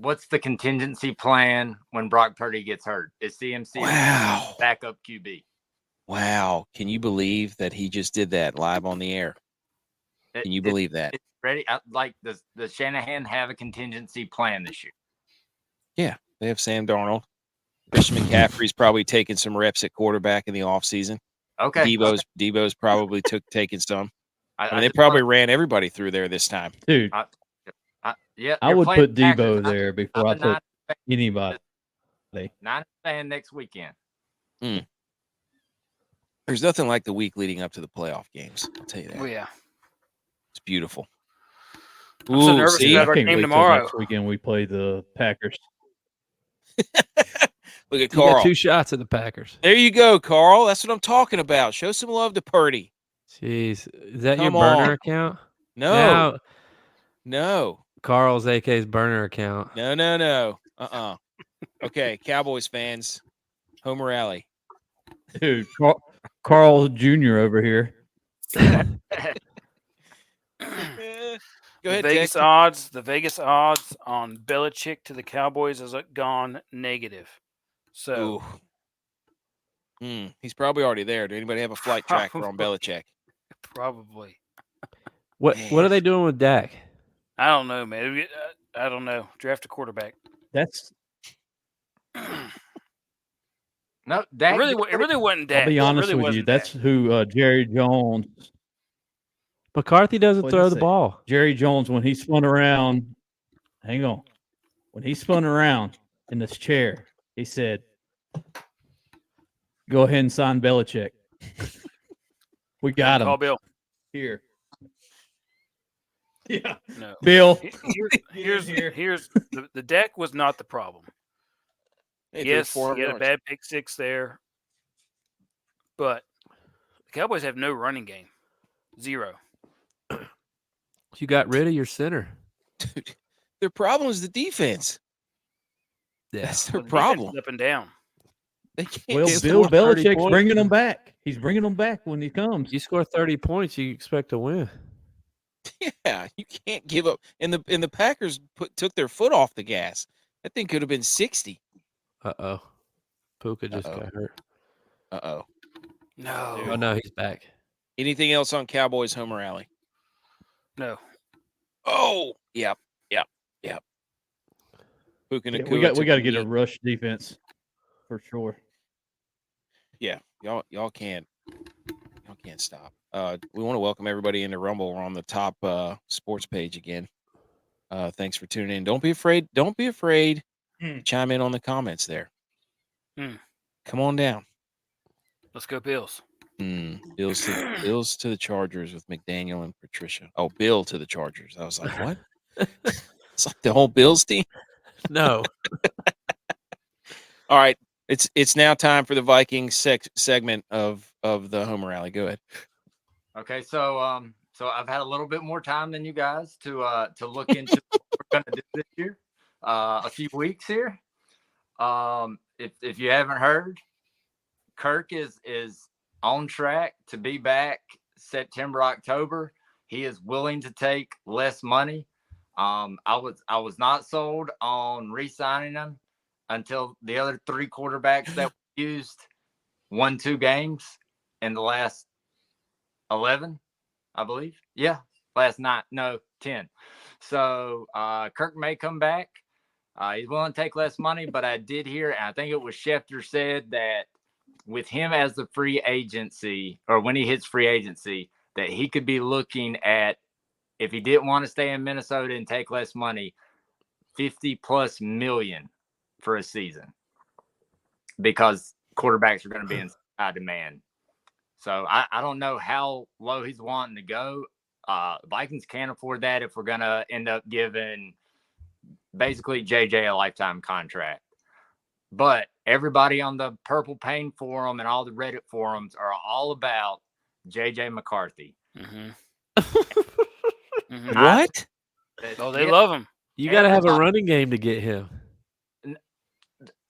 What's the contingency plan when Brock Purdy gets hurt? Is CMC backup QB? Wow. Can you believe that he just did that live on the air? Can you believe that? It's ready. Does Shanahan have a contingency plan this year? Yeah, they have Sam Darnold. Christian McCaffrey's probably taking some reps at quarterback in the offseason. Okay. Debo's probably taking some. I mean, they just probably ran everybody through there this time. Dude, yeah, I would put Packers. Debo there before I put anybody. 9 fan next weekend. There's nothing like the week leading up to the playoff games. I'll tell you that. Oh yeah, it's beautiful. I'm so nervous I about our can't game wait till tomorrow. next weekend we play the Packers. Look at You Carl. got 2 shots at the Packers. There you go, Carl. That's what I'm talking about. Show some love to Purdy. Jeez, is that Come your burner on. account? No. Carl's AK's burner account. No. Okay, Cowboys fans, Homer Alley. Dude, Carl Jr. over here. Go ahead, The Vegas odds on Belichick to the Cowboys has gone negative. So he's probably already there. Do anybody have a flight tracker on Belichick? Probably. What are they doing with Dak? I don't know, man. I don't know. Draft a quarterback. That's No, Dak. It really wasn't Dak. I'll be honest It really with you. wasn't That's Dak. who Jerry Jones. McCarthy doesn't What'd throw it the say? ball. Jerry Jones, when he spun around, hang on. When he spun around in this chair, He said, "Go ahead and sign Belichick. We got Call him Bill. here." Yeah, No. Bill. Here's here. the deck was not the problem. Hey, threw Yes, 400 he had a yards. bad pick six there, but the Cowboys have no running game. Zero. You got rid of your center. Dude, their problem is the defense. Yeah. That's their Well, the defense problem. is up and down. They can't. Well, Can't Bill score 30 Belichick's points. bringing them back. He's bringing them back when he comes. You score 30 points, you expect to win. Yeah, you can't give up. And the Packers took their foot off the gas. That thing could have been 60. Uh-oh. Puka just Uh-oh. got hurt. Uh-oh. No. Oh, no, he's back. Anything else on Cowboys Homer Alley? No. Oh, yep. Puka Yeah, Nacua we got to took get a knee. rush defense for sure. Yeah, y'all can't stop. We want to welcome everybody into Rumble. We're on the top sports page again. Thanks for tuning in. Don't be afraid. to chime in on the comments there. Come on down. Let's go Bills. Bills to the Chargers with McDaniel and Patricia. Oh, Bill to the Chargers. I was like, what? It's like the whole Bills team. No. All right. It's now time for the Vikings segment of the Homer Alley. Go ahead. Okay, so I've had a little bit more time than you guys to look into what we're gonna do this year. A few weeks here. If you haven't heard, Kirk is on track to be back September, October. He is willing to take less money. I was not sold on re-signing him until the other three quarterbacks that we used won 2 games in the last 11, I believe. Yeah, last night. No, 10. So Kirk may come back. He's willing to take less money, but I did hear, and I think it was Schefter said that with him as the free agency, or when he hits free agency, that he could be looking at, if he didn't want to stay in Minnesota and take less money, $50+ million for a season, because quarterbacks are going to be in high demand. So I don't know how low he's wanting to go. Vikings can't afford that if we're going to end up giving basically JJ a lifetime contract. But everybody on the Purple Pain forum and all the Reddit forums are all about JJ McCarthy. What? Oh, they love him. You got to have a running game to get him.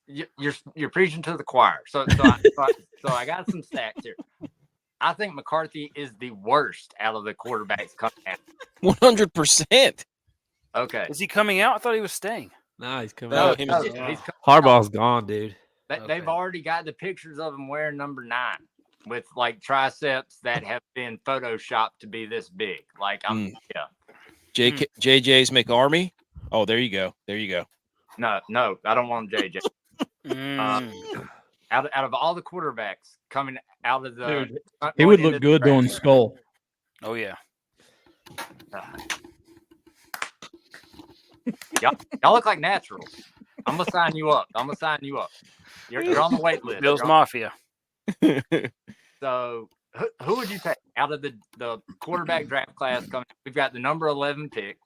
You're preaching to the choir. So I got some stats here. I think McCarthy is the worst out of the quarterbacks coming out. 100%. Okay. Is he coming out? I thought he was staying. No, he's coming No, out. he's Harbaugh's gone, dude. They've already got the pictures of him wearing number 9 with like triceps that have been photoshopped to be this big. Like yeah. JJ's McArmy. Oh, there you go. No, I don't want JJ. Out of all the quarterbacks coming out of the, dude, he would look good doing skull. Oh yeah. Y'all look like naturals. I'm gonna sign you up. You're on the wait list. Bills Mafia. So who would you take out of the quarterback draft class coming? We've got the number 11 pick.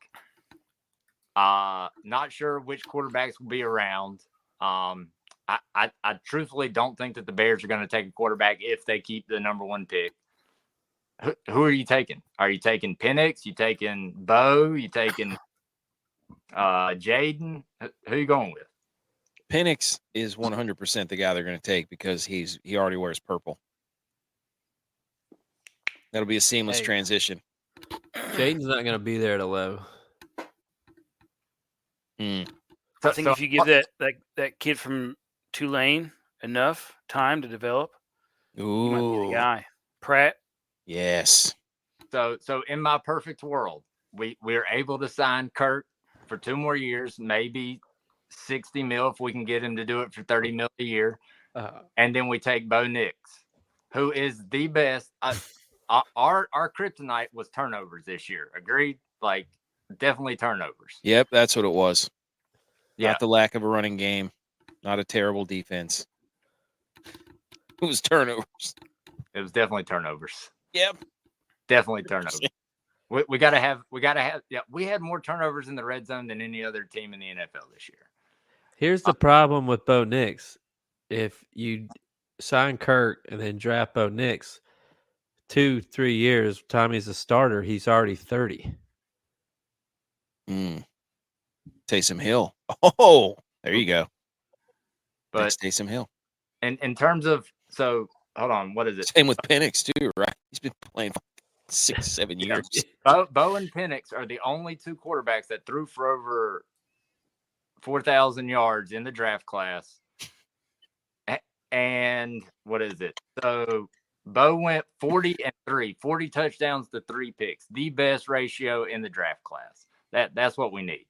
Not sure which quarterbacks will be around. I truthfully don't think that the Bears are going to take a quarterback if they keep the number 1 pick. Who are you taking? Are you taking Penix? You taking Bo? You taking Jaden? Who are you going with? Penix is 100% the guy they're going to take because he already wears purple. That'll be a seamless transition. Jaden's not going to be there at 11. I think if you give that kid from Tulane enough time to develop, he might be the guy. Pratt. Yes. So in my perfect world, we're able to sign Kirk for 2 more years, maybe $60 million if we can get him to do it for $30 million a year, and then we take Bo Nix, who is the best. Our kryptonite was turnovers this year. Agreed? Like, definitely turnovers. Yep, that's what it was. Yeah. Not the lack of a running game. Not a terrible defense. It was turnovers. It was definitely turnovers. Yep. Definitely turnovers. We gotta have. Yeah, we had more turnovers in the red zone than any other team in the NFL this year. Here's the problem with Bo Nix. If you sign Kirk and then draft Bo Nix, 2-3 years, Tommy's a starter, he's already 30. Taysom Hill. Oh, there you go. But That's Taysom Hill. And in terms of, so hold on, what is it? Same with Penix too, right? He's been playing for 6-7 years. Bo and Penix are the only two quarterbacks that threw for over 4,000 yards in the draft class. And what is it? So Bo went 40 touchdowns to 3 picks, the best ratio in the draft class. That's what we need.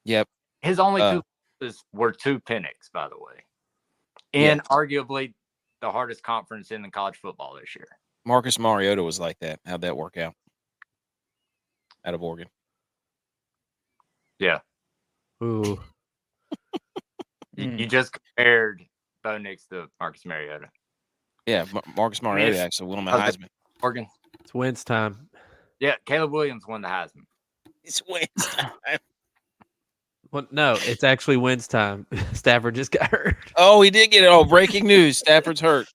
Yep. His only two passes were 2 Penix, by the way, in arguably the hardest conference in the college football this year. Marcus Mariota was like that. How'd that work out? Out of Oregon. Yeah. Ooh. You just compared Bo Nix to Marcus Mariota. Yeah, Marcus Mariota actually won the Heisman. Oregon. It's Wentz time. Yeah, Caleb Williams won the Heisman. It's Wentz time. Well, no, it's actually Wentz time. Stafford just got hurt. Oh, he did get it. Oh, breaking news. Stafford's hurt.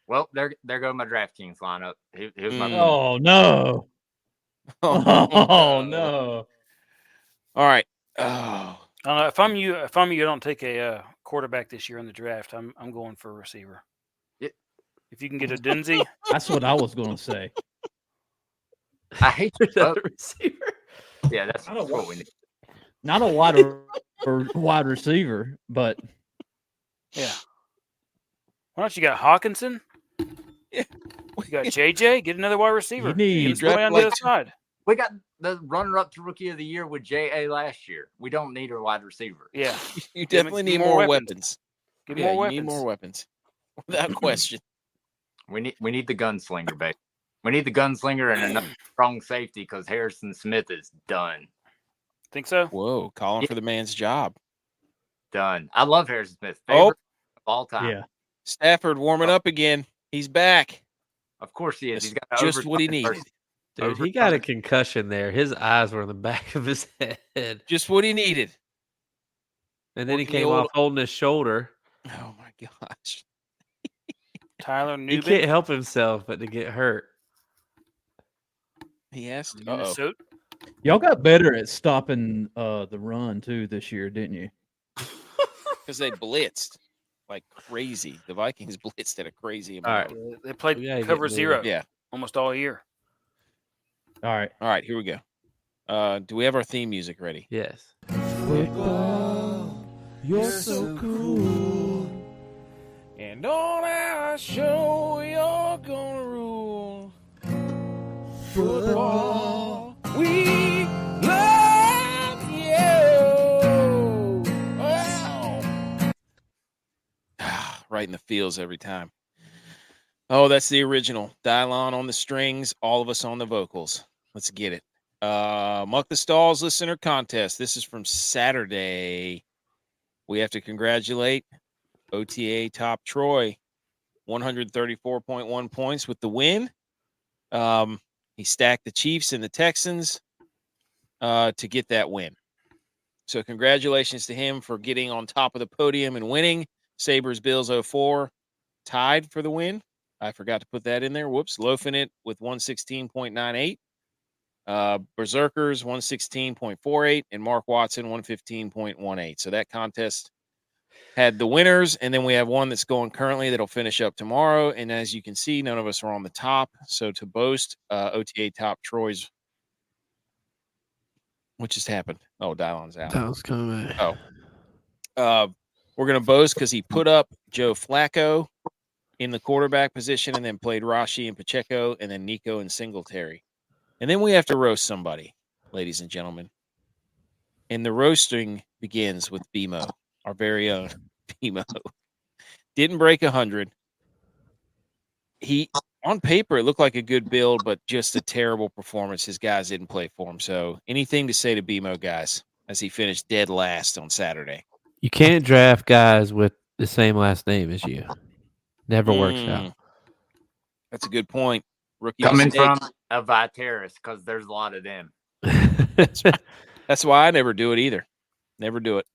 Well, there go my DraftKings lineup. Here's my Oh no! Oh no! All right. Oh, If I'm you, I don't take a quarterback this year in the draft. I'm going for a receiver. If you can get a Dunzy, That's what I was going to say. I hate you both. Another receiver. Yeah, that's what we need. Not a wide receiver, but yeah. Why don't you got Hawkinson? Yeah. You got JJ. Get another wide receiver. You need- Get him somebody on the other side. We got the runner-up to Rookie of the Year with J.A. last year. We don't need a wide receiver. Yeah, you definitely need more weapons. Give Yeah, more you weapons. need more weapons. Without question. We need the gunslinger, baby. We need the gunslinger and another strong safety because Harrison Smith is done. Think so? Whoa, calling for the man's job. Done. I love Harrison Smith. Favorite of all time. yeah. Stafford warming up again. He's back. Of course he is. He's got Just what he needed. Dude, he got a concussion there. His eyes were in the back of his head. Just what he needed. And then he Working the came old- off holding his shoulder. Oh my gosh. Tyler He Newby. can't help himself but to get hurt. He asked. Minnesota. Y'all got better at stopping the run too this year, didn't you? Because they blitzed like crazy. The Vikings blitzed at a crazy All amount. right. They played We gotta get cover moving. zero Yeah. almost all year. All right. All right, here we go. Do we have our theme music ready? Yes. Football, you're so cool. And on our show, you're gonna rule. Football, We love you. Wow. Right in the feels every time. Oh, that's the original. Dylon on the strings, all of us on the vocals. Let's get it. Muck the Stalls listener contest. This is from Saturday. We have to congratulate OTA top Troy, 134.1 points with the win. He stacked the Chiefs and the Texans to get that win. So congratulations to him for getting on top of the podium and winning. Sabres Bills 04 tied for the win. I forgot to put that in there. Whoops. Loafing it with 116.98. Berserkers 116.48 and Mark Watson 115.18. So that contest had the winners, and then we have one that's going currently that'll finish up tomorrow. And as you can see, none of us are on the top. So to boast, OTA top Troy's. What just happened? Oh, Dylon's out. that was coming. We're gonna boast because he put up Joe Flacco in the quarterback position, and then played Rashi and Pacheco, and then Nico and Singletary. And then we have to roast somebody, ladies and gentlemen. And the roasting begins with BMO, our very own BMO. Didn't break 100. He, on paper, it looked like a good build, but just a terrible performance. His guys didn't play for him. So anything to say to BMO, guys, as he finished dead last on Saturday? You can't draft guys with the same last name as you. Never works out. That's a good point. Rookie Coming mistake. from a Viterus, because there's a lot of them. That's why I never do it either. Never do it.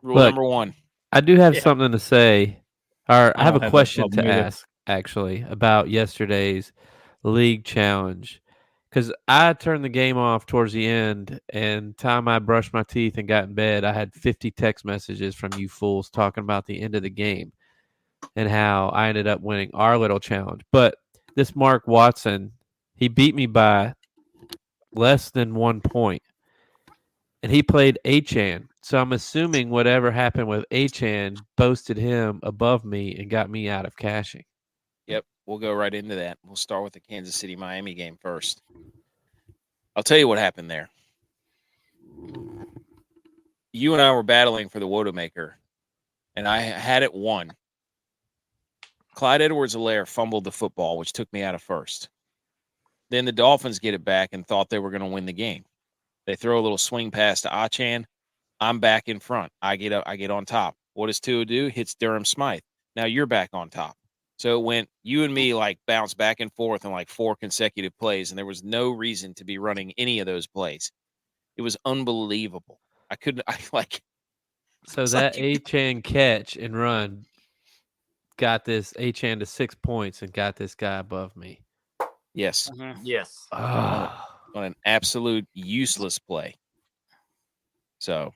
Rule Look, number 1. I do have Yeah. something to say, or I have don't a have that question to problem either. ask, actually, about yesterday's league challenge. Because I turned the game off towards the end, and time I brushed my teeth and got in bed, I had 50 text messages from you fools talking about the end of the game and how I ended up winning our little challenge. But this Mark Watson, he beat me by less than 1 point. And he played Achan. So I'm assuming whatever happened with Achan boasted him above me and got me out of cashing. Yep, we'll go right into that. We'll start with the Kansas City-Miami game first. I'll tell you what happened there. You and I were battling for the WOAT-A-MAKER, and I had it won. Clyde Edwards-Helaire fumbled the football, which took me out of first. Then the Dolphins get it back and thought they were going to win the game. They throw a little swing pass to Achan. I'm back in front. I get on top. What does Tua do? Hits Durham Smythe. Now you're back on top. So it went, you and me like bounced back and forth on like 4 consecutive plays, and there was no reason to be running any of those plays. It was unbelievable. So that Achan catch and run got this Achan to 6 points and got this guy above me. Yes. Yes. On an absolute useless play. So,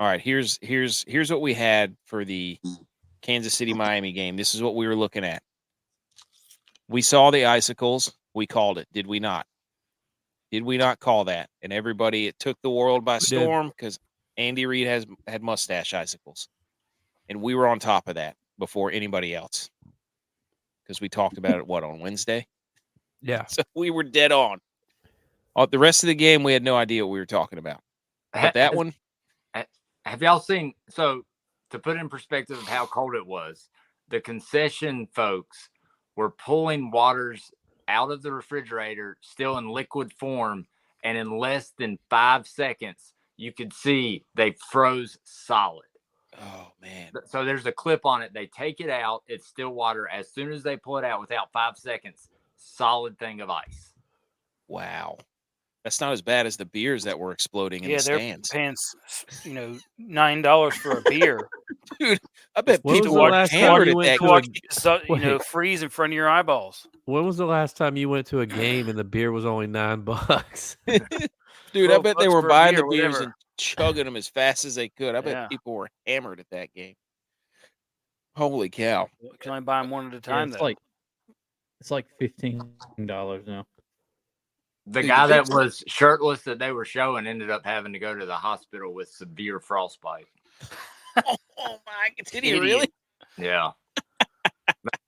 all right, here's what we had for the Kansas City-Miami game. This is what we were looking at. We saw the icicles. We called it. Did we not? Did we not call that? And everybody, it took the world by storm because Andy Reid had mustache icicles. And we were on top of that before anybody else because we talked about it, on Wednesday? Yeah. So we were dead on. The rest of the game, we had no idea what we were talking about. But that one. Have y'all seen? So to put in perspective of how cold it was, the concession folks were pulling waters out of the refrigerator, still in liquid form, and in less than 5 seconds, you could see they froze solid. Oh, man. So there's a clip on it. They take it out. It's still water. As soon as they pull it out, without 5 seconds, solid thing of ice. Wow. That's not as bad as the beers that were exploding in the stands. They're paying, $9 for a beer. Dude, I bet When was people the were last time hammered you at went that to a- game. Freeze in front of your eyeballs. When was the last time you went to a game and the beer was only $9? Dude, I bet they were for a buying beer, the beers whatever. and chugging them as fast as they could. I bet Yeah. people were hammered at that game. Holy cow. You can only buy them one at a time, it's though. like $15 now. The Dude, guy the that was shirtless that they were showing ended up having to go to the hospital with severe frostbite. Oh my! Did he really? Yeah.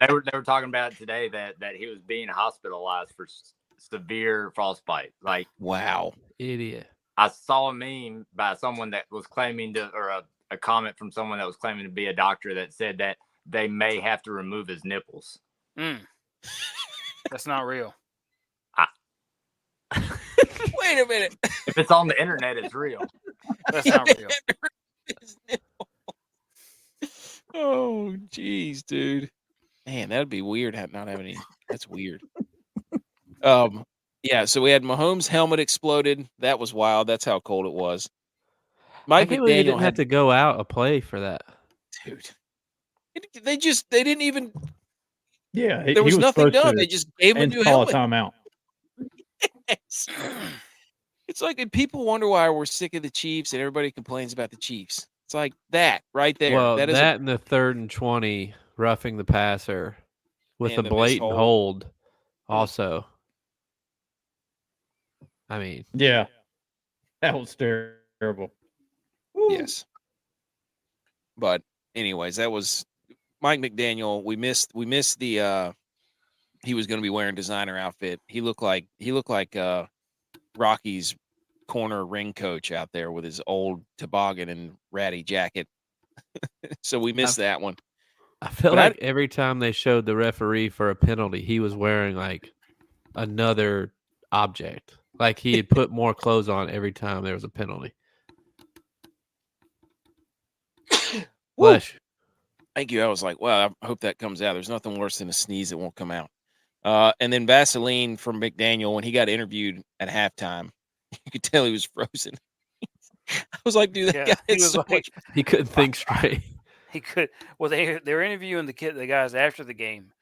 They were talking about it today that he was being hospitalized for severe frostbite. Like, Wow. Idiot. I saw a meme by someone that was claiming to, or a comment from someone that was claiming to be a doctor that said that they may have to remove his nipples. That's not real. Wait a minute. If it's on the internet, it's real. That's not real. Oh, geez, dude. Man, that'd be weird. Not having any. That's weird. Yeah. So we had Mahomes' helmet exploded. That was wild. That's how cold it was. I Mike can't believe he McDaniel didn't have to go out a play for that. dude. They didn't even. Yeah, There was nothing done. They just gave him a and new call a helmet. timeout. It's like people wonder why we're sick of the Chiefs and everybody complains about the Chiefs. It's like that right there. Well, that that is and the 3rd and 20 roughing the passer with And a the blatant mishold. hold also. I mean, Yeah, that was terrible. yes. But anyways, that was Mike McDaniel. We missed the he was going to be wearing designer outfit. He looked like Rocky's corner ring coach out there with his old toboggan and ratty jacket. So we missed that one. I feel But like every time they showed the referee for a penalty, he was wearing like another object. Like he had put more clothes on every time there was a penalty. Bless you. Thank you. I was like, well, I hope that comes out. There's nothing worse than a sneeze that won't come out. And then Vaseline from McDaniel, when he got interviewed at halftime, you could tell he was frozen. I was like, dude, that guy he had was so like- much. He couldn't think straight. He could. Well, they were interviewing the guys after the game,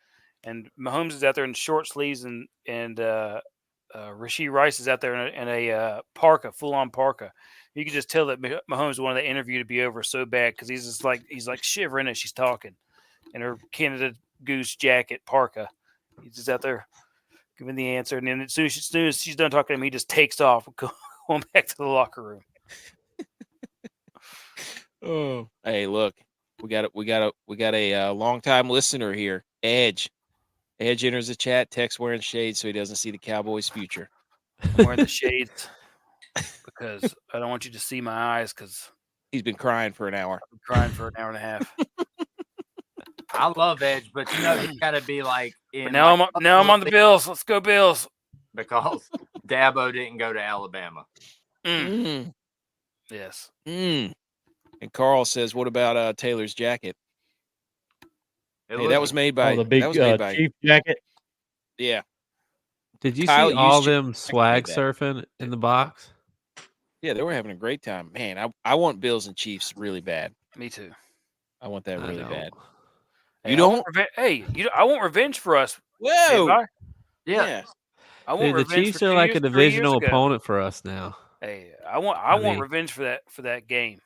and Mahomes is out there in short sleeves, and Rashee Rice is out there in a parka, full on parka. You could just tell that Mahomes wanted the interview to be over so bad because he's like shivering as she's talking, in her Canada Goose jacket parka. He's just out there giving the answer, and then as soon as she's done talking to him, he just takes off, going back to the locker room. Oh, hey, look, we got a longtime listener here, Edge. Edge enters the chat, text wearing shades so he doesn't see the Cowboys' future. I'm wearing the shades because I don't want you to see my eyes because He's been crying for an hour. I've been crying for an hour and a half. I love Edge, but he's got to be like in. But now like, I'm on the Bills. Let's go Bills. because Dabo didn't go to Alabama. Mm. Yes. Mm. And Carl says, "What about Taylor's jacket?" Hey, that was made by the big that was made by chief jacket. yeah. Did you Kyle see all used them swag that. surfing in the box? Yeah, they were having a great time. Man, I want Bills and Chiefs really bad. Me too. I want that I really know. bad. Hey, You don't? I want revenge for us. Whoa! Levi. Yeah. I want Dude, the revenge Chiefs for are 2 like a years, 3 years divisional ago. opponent for us now. Hey, I want mean- revenge for that game.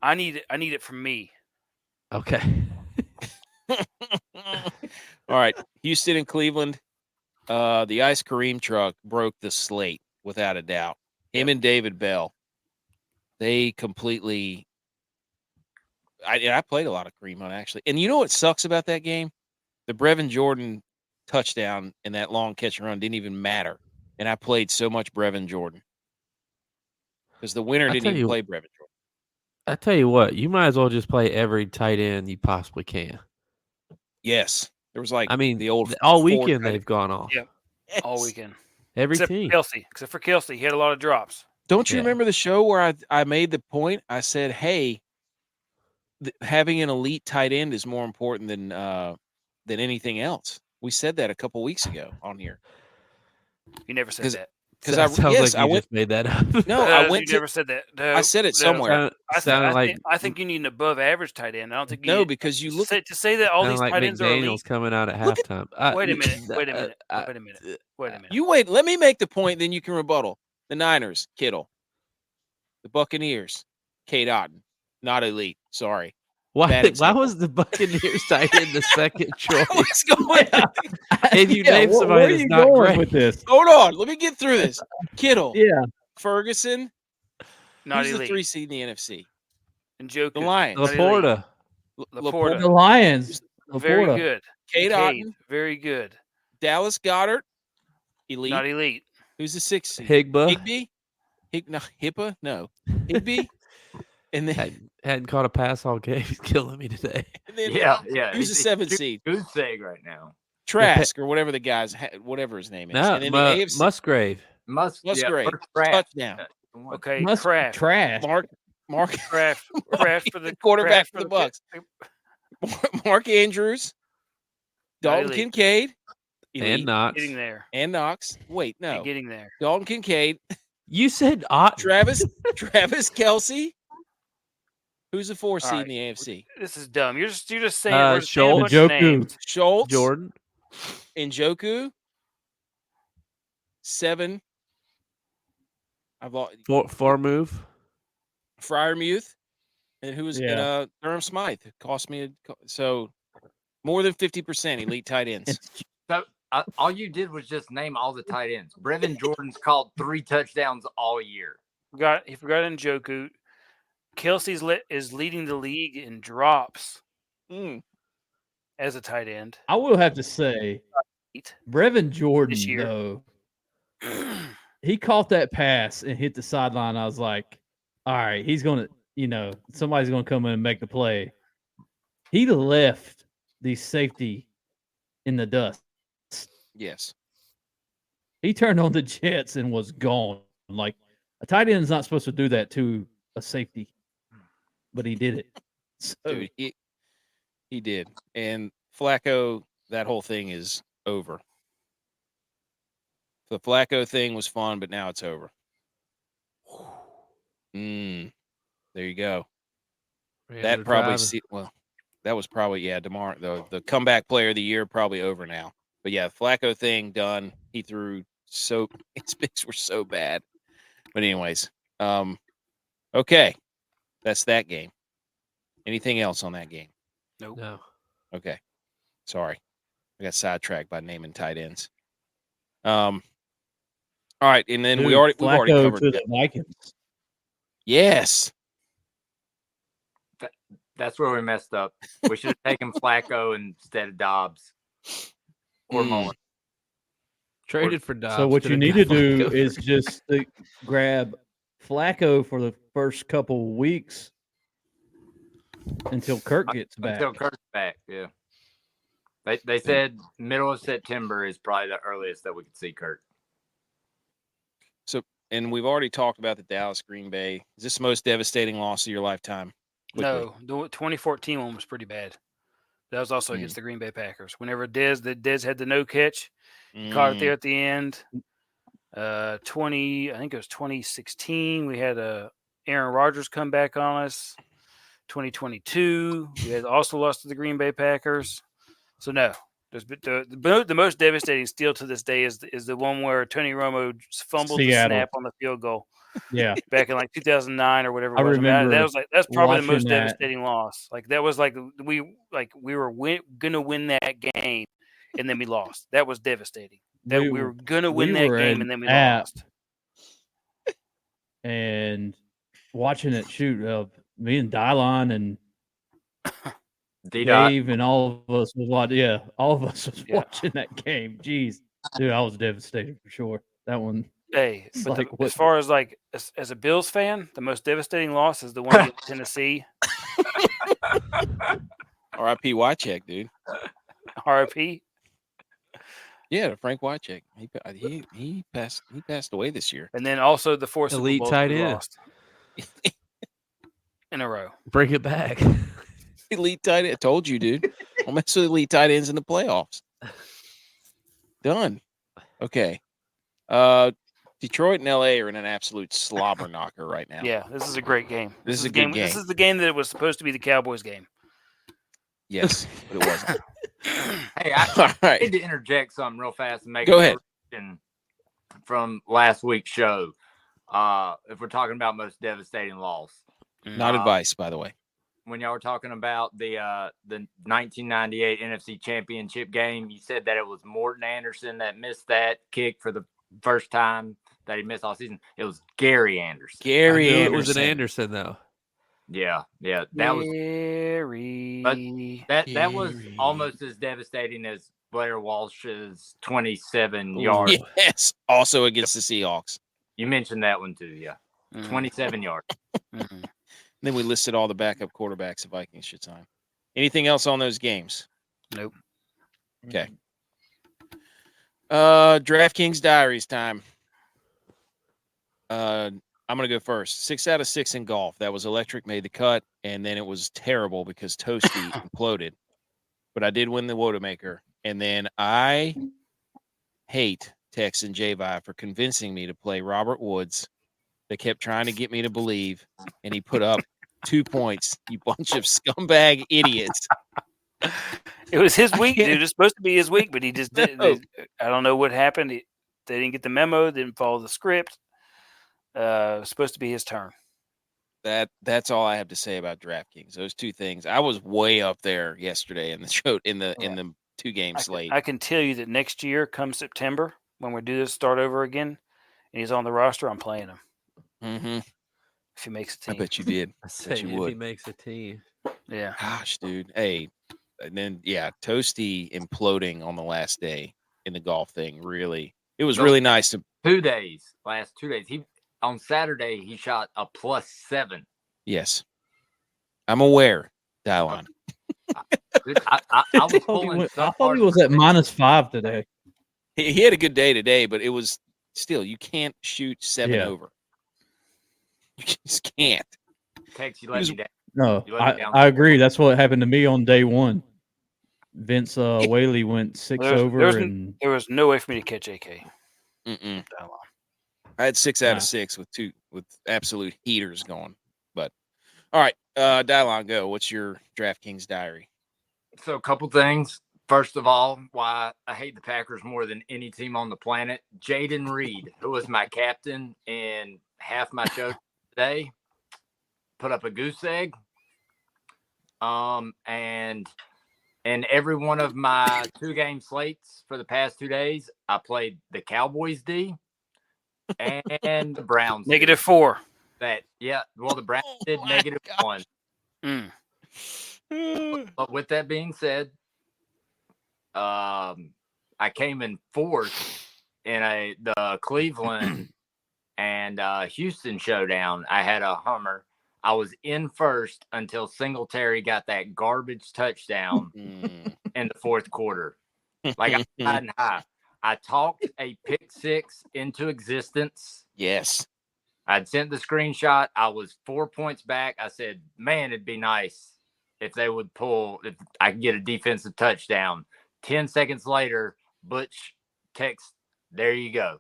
I need it from me. Okay. All right, Houston and Cleveland. The ice cream truck broke the slate without a doubt. Him and David Bell. They completely. I played a lot of Cream Hunt actually, and you know what sucks about that game? The Brevin Jordan touchdown and that long catch and run didn't even matter, and I played so much Brevin Jordan because the winner I didn't tell even you- play Brevin Jordan. I tell you what, you might as well just play every tight end you possibly can. Yes, there was like I mean, the old all Ford weekend tight- they've gone off. Yeah. All Yes. weekend. Every Except team. for Kelsey. He had a lot of drops. Don't you Yeah. remember the show where I made the point? I said, "Hey, having an elite tight end is more important than anything else." We said that a couple weeks ago on here. You never said 'Cause- that. Because Sounds like you I went. just made that up. No, I You went to. never said that. I said it somewhere. I think you need an above average tight end. I don't think you No, need, because you look to say that all Sounded these like tight ends are elite. McDaniel's coming out at Look at- halftime. Wait a minute. Wait a minute. Wait a minute. You wait. Let me make the point, then you can rebuttal. The Niners, Kittle. The Buccaneers, Kate Otten, not elite. Sorry. Why Bad why example. was the Buccaneers tight end the second choice? What's going on? And you Yeah, named where somebody are that's you not going great. with this? Hold on. Let me get through this. Kittle, Yeah, Ferguson. Not Who's the elite. 3 seed in the NFC? And Joku. The Lions. Not elite. Laporta. Laporta. the Lions. Very Laporta. good. Kate Cade, Otten, very good. Dallas Goddard, elite. Not elite. Who's the 6th seed? Higba. Higby? No, Hippa? No. Higby? And then, Hadn't caught a pass all game. He's killing me today. and then Yeah. who's the 7th seed? Goose egg right now. Trask or whatever the guy's, whatever his name is. No, and then the AFC Musgrave. Musgrave, first draft. touchdown. Okay, Must Kraft. trash. Mark Kraft for the quarterback Kraft for the Bucks. Mark Andrews, Dalton elite. Kincaid, And elite, Knox. Getting there. and Knox. Wait, no, Getting there. Dalton Kincaid, You said Ott. Travis Kelsey. Who's the 4 seed All in the AFC? This is dumb. You're just saying Uh, we're just saying a Schultz. bunch of Njoku. names. Schultz, Jordan. Njoku, 7. I've lost Four move. Fryermuth, and who was Yeah. Durham Smythe. It cost me so more than 50% elite tight ends. So all you did was just name all the tight ends. Brevin Jordan's called 3 touchdowns all year. He forgot Njoku. Kelsey's is leading the league in drops Mm. as a tight end. I will have to say, Brevin Jordan, This year. though, he caught that pass and hit the sideline. I was like, all right, he's going to, somebody's going to come in and make the play. He left the safety in the dust. Yes. He turned on the Jets and was gone. Like, a tight end is not supposed to do that to a safety, but he did it. So, Dude, He did. And Flacco, that whole thing is over. The Flacco thing was fun, but now it's over. There you go. That probably that was probably DeMar the comeback player of the year probably over now. But yeah, Flacco thing done. He threw his picks were so bad. But anyways, okay, that's that game. Anything else on that game? Nope. No. Okay, sorry, I got sidetracked by naming tight ends. All right, and then we've already covered to the Vikings. Yes. That's where we messed up. We should have taken Flacco instead of Dobbs or Mullen. Traded for Dobbs. So what you need to do is just grab Flacco for the first couple weeks until Kirk gets back. Until Kirk's back, yeah. They said middle of September is probably the earliest that we could see Kirk. So, and we've already talked about the Dallas Green Bay. Is this the most devastating loss of your lifetime? Quickly. No, the 2014 one was pretty bad. That was also against the Green Bay Packers. Whenever Dez had the no catch, caught it there at the end. I think it was 2016. We had Aaron Rodgers come back on us. 2022, we had also lost to the Green Bay Packers. So no, the most devastating still to this day is the one where Tony Romo fumbled the snap on the field goal. Yeah, back in like 2009 or whatever. I remember that's probably the most devastating loss. Like that was like we were gonna win that game, and then we lost. That was devastating. That we were gonna win that game, and then we lost. And watching it shoot, me and Dylon and Dave and all of us was watching that game. Jeez, dude, I was devastated for sure. That one. Hey, but as far as as a Bills fan, the most devastating loss is the one against Tennessee. R.I.P. Wycheck, dude. R.I.P. Yeah, Frank Wycheck. He passed away this year. And then also the fourth elite tight end lost in a row. Bring it back. Elite tight end. I told you, dude. I'll mess with elite tight ends in the playoffs. Done. Okay. Detroit and LA are in an absolute slobber knocker right now. Yeah, this is a great game. This is a good game. This is the game that was supposed to be the Cowboys game. Yes, but it wasn't. Hey, I need to interject something real fast and make Go ahead. From last week's show. If we're talking about most devastating loss. Not advice, by the way. When y'all were talking about the 1998 NFC Championship game, you said that it was Morton Anderson that missed that kick for the first time that he missed all season. It was Gary Anderson. It was an Anderson though. Yeah, that was Gary. But that was almost as devastating as Blair Walsh's 27 yards. Yes, also against the Seahawks. You mentioned that one too, yeah. 27 yards. Then we listed all the backup quarterbacks the Vikings should sign. Anything else on those games? Nope. Okay. DraftKings Diaries time. I'm going to go first. 6 out of 6 in golf. That was electric, made the cut, and then it was terrible because Toasty imploded. But I did win the WOAT-A-MAKER. And then I hate Tex and J-Vi for convincing me to play Robert Woods. They kept trying to get me to believe, and he put up 2 points. You bunch of scumbag idiots. It was his week, dude. It's supposed to be his week, but he just didn't. I don't know what happened. They didn't get the memo. Didn't follow the script. It was supposed to be his turn. That's all I have to say about DraftKings. Those two things. I was way up there yesterday in the show in the 2-game slate. I can tell you that next year, come September, when we do this start over again, and he's on the roster, I'm playing him. Mm-hmm. If he makes a team. I bet you did. I say you if would. he makes a team. Yeah. Gosh, dude. Hey, and then Toasty imploding on the last day in the golf thing. Really, it was really nice to 2 days. Last 2 days. On Saturday he shot a +7. Yes, I'm aware, Dylon. I was pulling. I thought he was at -5 today. He had a good day today, but it was still you can't shoot 7 over. You just can't. Tex, you let me down. No, You let me down. I agree. That's what happened to me on day one. Vince Whaley went six There's- over, there's- and There was no way for me to catch AK. Mm-mm. That long. I had 6 out Nah. of 6 with absolute heaters going. But all right, Dylon, go. What's your DraftKings diary? So, a couple things. First of all, why I hate the Packers more than any team on the planet. Jaden Reed, who was my captain in half my show today, put up a goose egg. And in every one of my 2-game slates for the past 2 days, I played the Cowboys D and the Browns D. -4. Well, the Browns did Oh my -1. But with that being said, I came in fourth in the Cleveland and Houston showdown. I had a Hummer. I was in first until Singletary got that garbage touchdown in the fourth quarter. Like, I'm riding high. I talked a pick six into existence. Yes. I'd sent the screenshot. I was 4 points back. I said, man, it'd be nice if they would if I could get a defensive touchdown. 10 seconds later, Butch texts, there you go.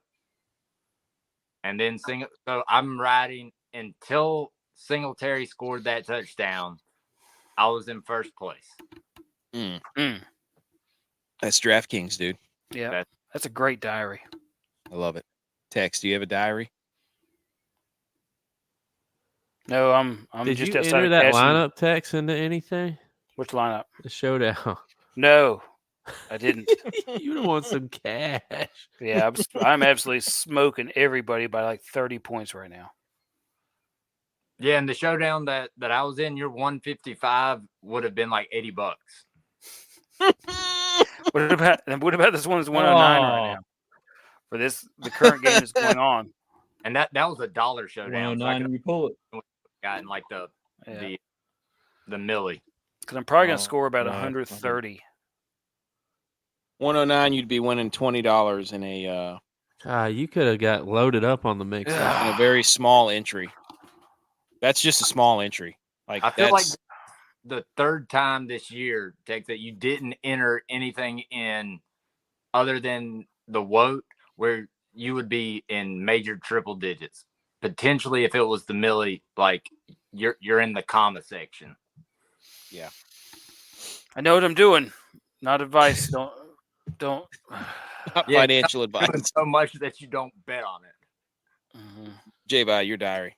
And then so I'm riding until Singletary scored that touchdown. I was in first place. That's DraftKings, dude. Yeah, that's a great diary. I love it. Tex, do you have a diary? No, I'm Did just you outside enter of that cashing. lineup text into anything? Which lineup? The showdown. No, I didn't. You don't want some cash. Yeah, I'm absolutely smoking everybody by like 30 points right now. Yeah, and the showdown that I was in, your 155 would have been like $80. What about this one that's 109 right now? For the current game that's going on. And that was a dollar showdown. So I 109, could you pull it. have gotten like the Yeah. the milli. Because I'm probably going to Oh, score about right. 130. 109, you'd be winning $20 in You could have got loaded up on the mix. in a very small entry. That's just a small entry. Like, I feel like that's the third time this year, Tex, that you didn't enter anything in other than the WOAT, where you would be in major triple digits. Potentially, if it was the milli, like you're in the comma section. yeah. I know what I'm doing. Not advice. Don't. Not Yeah, financial Doing advice. so much that you don't bet on it. Mhm. J-Bye, your diary.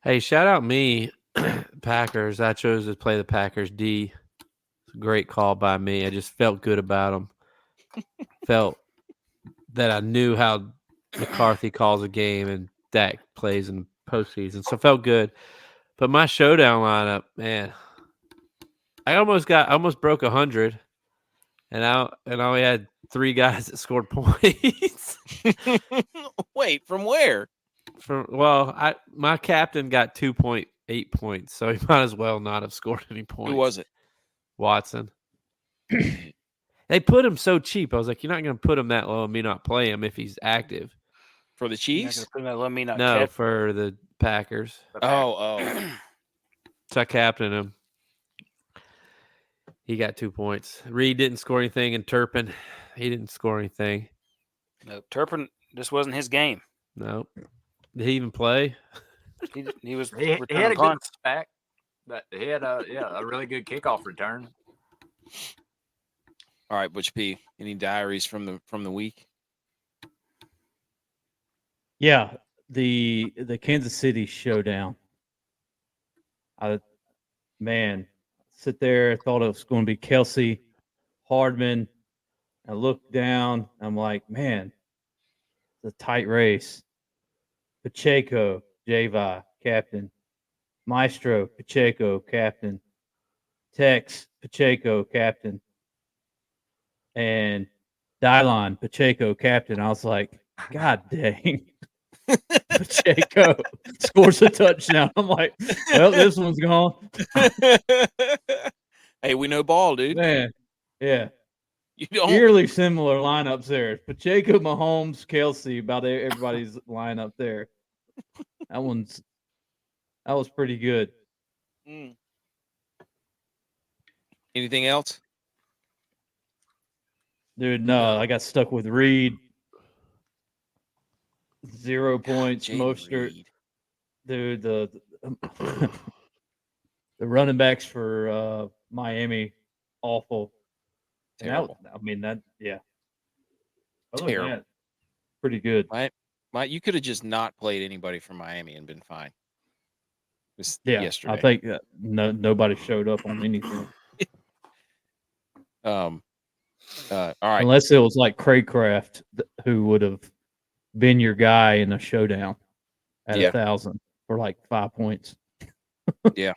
Hey, shout out me, Packers. I chose to play the Packers D. It's a great call by me. I just felt good about them. Felt that I knew how McCarthy calls a game and Dak plays in postseason. So felt good. But my showdown lineup, man, I almost broke 100, and I only had 3 guys that scored points. Wait, from where? My captain got 2.8 points, so he might as well not have scored any points. Who was it? Watson. They put him so cheap. I was like, you're not going to put him that low and me not play him if he's active. For the You're not Chiefs? gonna put him at let me not No, catch. for the Packers. Oh. So I captained him. He got 2 points. Reed didn't score anything, and Turpin, he didn't score anything. No, Turpin, this wasn't his game. No. Did he even play? He was He had returning a good punts. back. But he had a really good kickoff return. All right, ButchP. Any diaries from the week? Yeah, the Kansas City showdown. Sit there, thought it was going to be Kelsey, Hardman. I looked down. I'm like, man, it's a tight race. Pacheco, Javi, captain. Maestro, Pacheco, captain. Tex, Pacheco, captain. And Dylon, Pacheco, captain. I was like, God dang. Pacheco scores a touchdown. I'm like, well, this one's gone. Hey, we know ball, dude. Man, yeah. You don't. Eerily similar lineups there. Pacheco, Mahomes, Kelsey, about everybody's lineup there. That was pretty good. Anything else? Dude, no, I got stuck with Reed. 0 points. Jaden Mostert. Reed. Dude, the running backs for Miami, awful. And Terrible. yeah. Other Terrible. than that, pretty good. You could have just not played anybody from Miami and been fine. Yeah, yesterday. I think nobody showed up on anything. All right. Unless it was like Craycraft, who would have been your guy in a showdown at 1,000 for like 5 points. Yeah.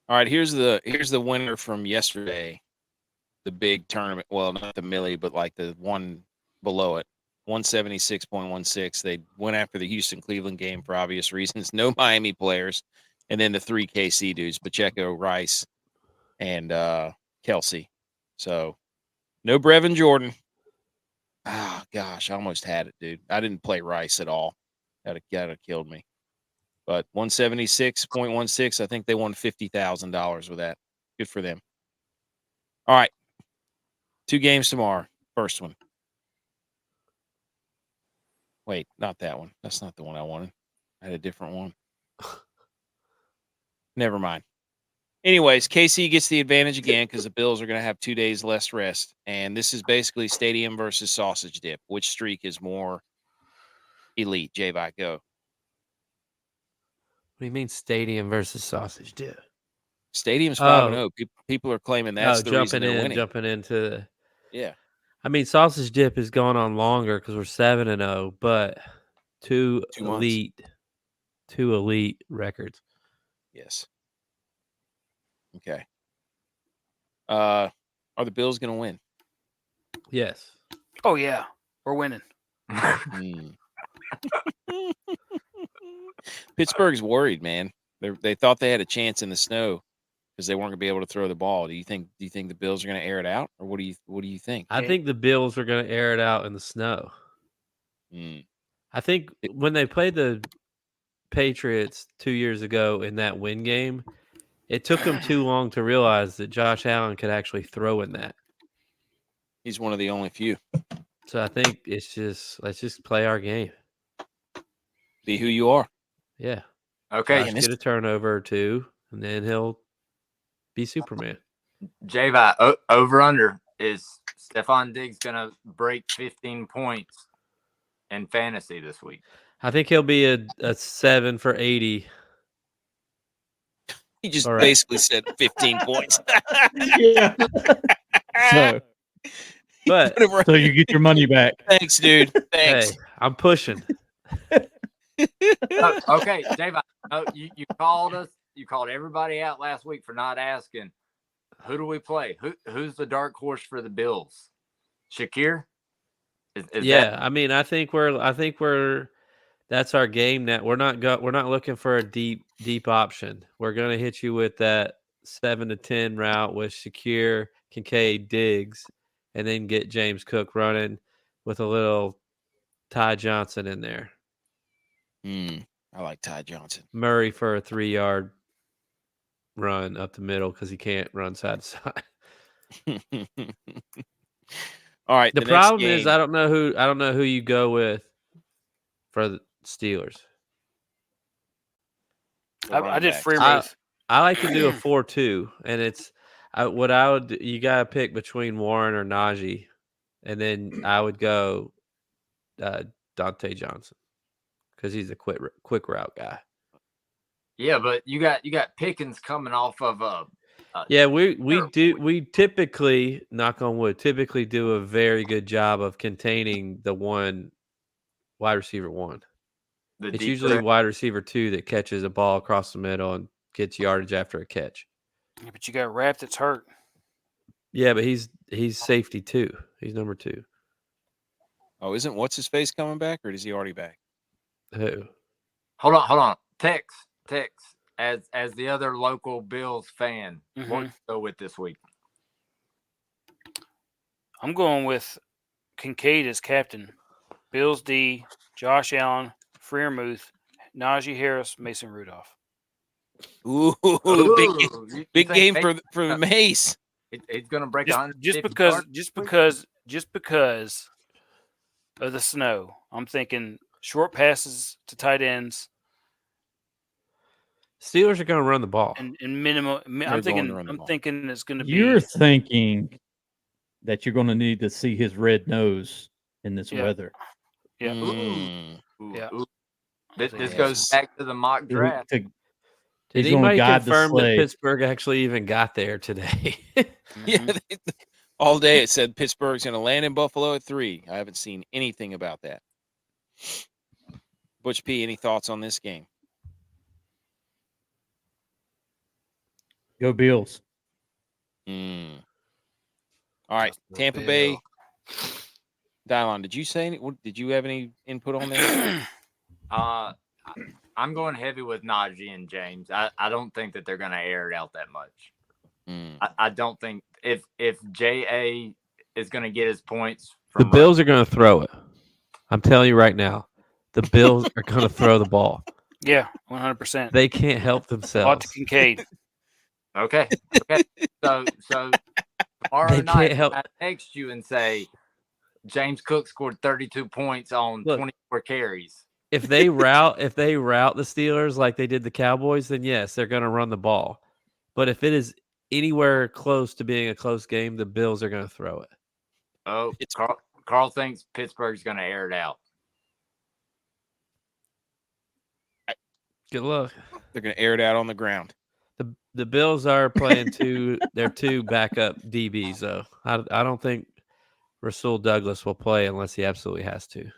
All right. Here's the winner from yesterday. The big tournament. Well, not the Millie, but like the one below it. 176.16. They went after the Houston-Cleveland game for obvious reasons. No Miami players. And then the 3 KC dudes, Pacheco, Rice, and Kelsey. So no Brevin Jordan. Oh, gosh, I almost had it, dude. I didn't play Rice at all. That'd have killed me. But 176.16, I think they won $50,000 with that. Good for them. All right. 2 games tomorrow. First one. Wait, not that one. That's not the one I wanted. I had a different one. Never mind. Anyways, KC gets the advantage again because the Bills are going to have 2 days less rest. And this is basically stadium versus sausage dip. Which streak is more elite? J-Vi, go. What do you mean stadium versus sausage dip? Stadium's 5-0. People are claiming that's the reason they're winning. Jumping into. Yeah. I mean, sausage dip is going on longer because we're 7-0, but 2 elite records. Yes. Okay. Are the Bills going to win? Yes. Oh yeah, we're winning. Pittsburgh's worried, man. They thought they had a chance in the snow because they weren't going to be able to throw the ball. Do you think the Bills are going to air it out, or what do you think? I think the Bills are going to air it out in the snow. I think when they played the Patriots 2 years ago in that win game, it took them too long to realize that Josh Allen could actually throw in that. He's one of the only few. So I think let's just play our game. Be who you are. Yeah. Okay. Get a turnover or 2, and then he'll be Superman. J-Vi, over under, is Stephon Diggs going to break 15 points in fantasy this week? I think he'll be a 7 for 80. He just basically said 15 points. Yeah. So you get your money back. Thanks, dude. Thanks. Hey, I'm pushing. Okay, J-Vi, you called us. You called everybody out last week for not asking, who do we play? Who's the dark horse for the Bills? Shakir? I mean, I think we're that's our game net. We're not looking for a deep option. We're going to hit you with that 7 to 10 route with Shakir, Kincaid, Diggs, and then get James Cook running with a little Ty Johnson in there. I like Ty Johnson. Murray for a 3-yard run up the middle because he can't run side to side. All right. The problem is I don't know who you go with for the Steelers. I did Freiermuth. I like to do a 4-2, and it's you got to pick between Warren or Najee, and then I would go Dante Johnson because he's a quick route guy. Yeah, but you got Pickens coming off of we typically, knock on wood, do a very good job of containing the one wide receiver 1. It's usually wide receiver 2 that catches a ball across the middle and gets yardage after a catch. Yeah, but you got Rapp that's hurt. Yeah, but he's safety 2. He's number 2. Oh, isn't what's his face coming back, or is he already back? Who? Hold on. Tex. As the other local Bills fan, what do you go with this week? I'm going with Kincaid as captain. Bills D, Josh Allen, Freiermuth, Najee Harris, Mason Rudolph. Ooh, You big think game maybe for Mace. It's going to break Just 150 because of the snow. I'm thinking short passes to tight ends Steelers are going to run the ball. and minimal. They're I'm going to run the I'm ball. thinking it's going to be. You're thinking that you're going to need to see his red nose in this Yeah. weather. Yeah. Mm. Yeah. This Yes. goes back to the mock draft. Did He's gonna anybody guide the confirm that sleigh. Pittsburgh actually even got there today? Yeah, all day it said Pittsburgh's going to land in Buffalo at 3. I haven't seen anything about that. Butch P, any thoughts on this game? Go Bills. Mm. All right, Just the Tampa Bill. Bay. Dylon, did you say any? Did you have any input on this? I'm going heavy with Najee and James. I don't think that they're going to air it out that much. Mm. I don't think if JA is going to get his points The from Bills are going to throw it. I'm telling you right now. The Bills are going to throw the ball. Yeah, 100%. They can't help Watch themselves. Kincaid. Okay. So tomorrow They night can't help- I text you and say James Cook scored 32 points on Look. 24 carries. If they route the Steelers like they did the Cowboys, then yes, they're going to run the ball. But if it is anywhere close to being a close game, the Bills are going to throw it. Oh, Carl thinks Pittsburgh's going to air it out. Good luck. They're going to air it out on the ground. The Bills are playing their two backup DBs though. I don't think Rasul Douglas will play unless he absolutely has to.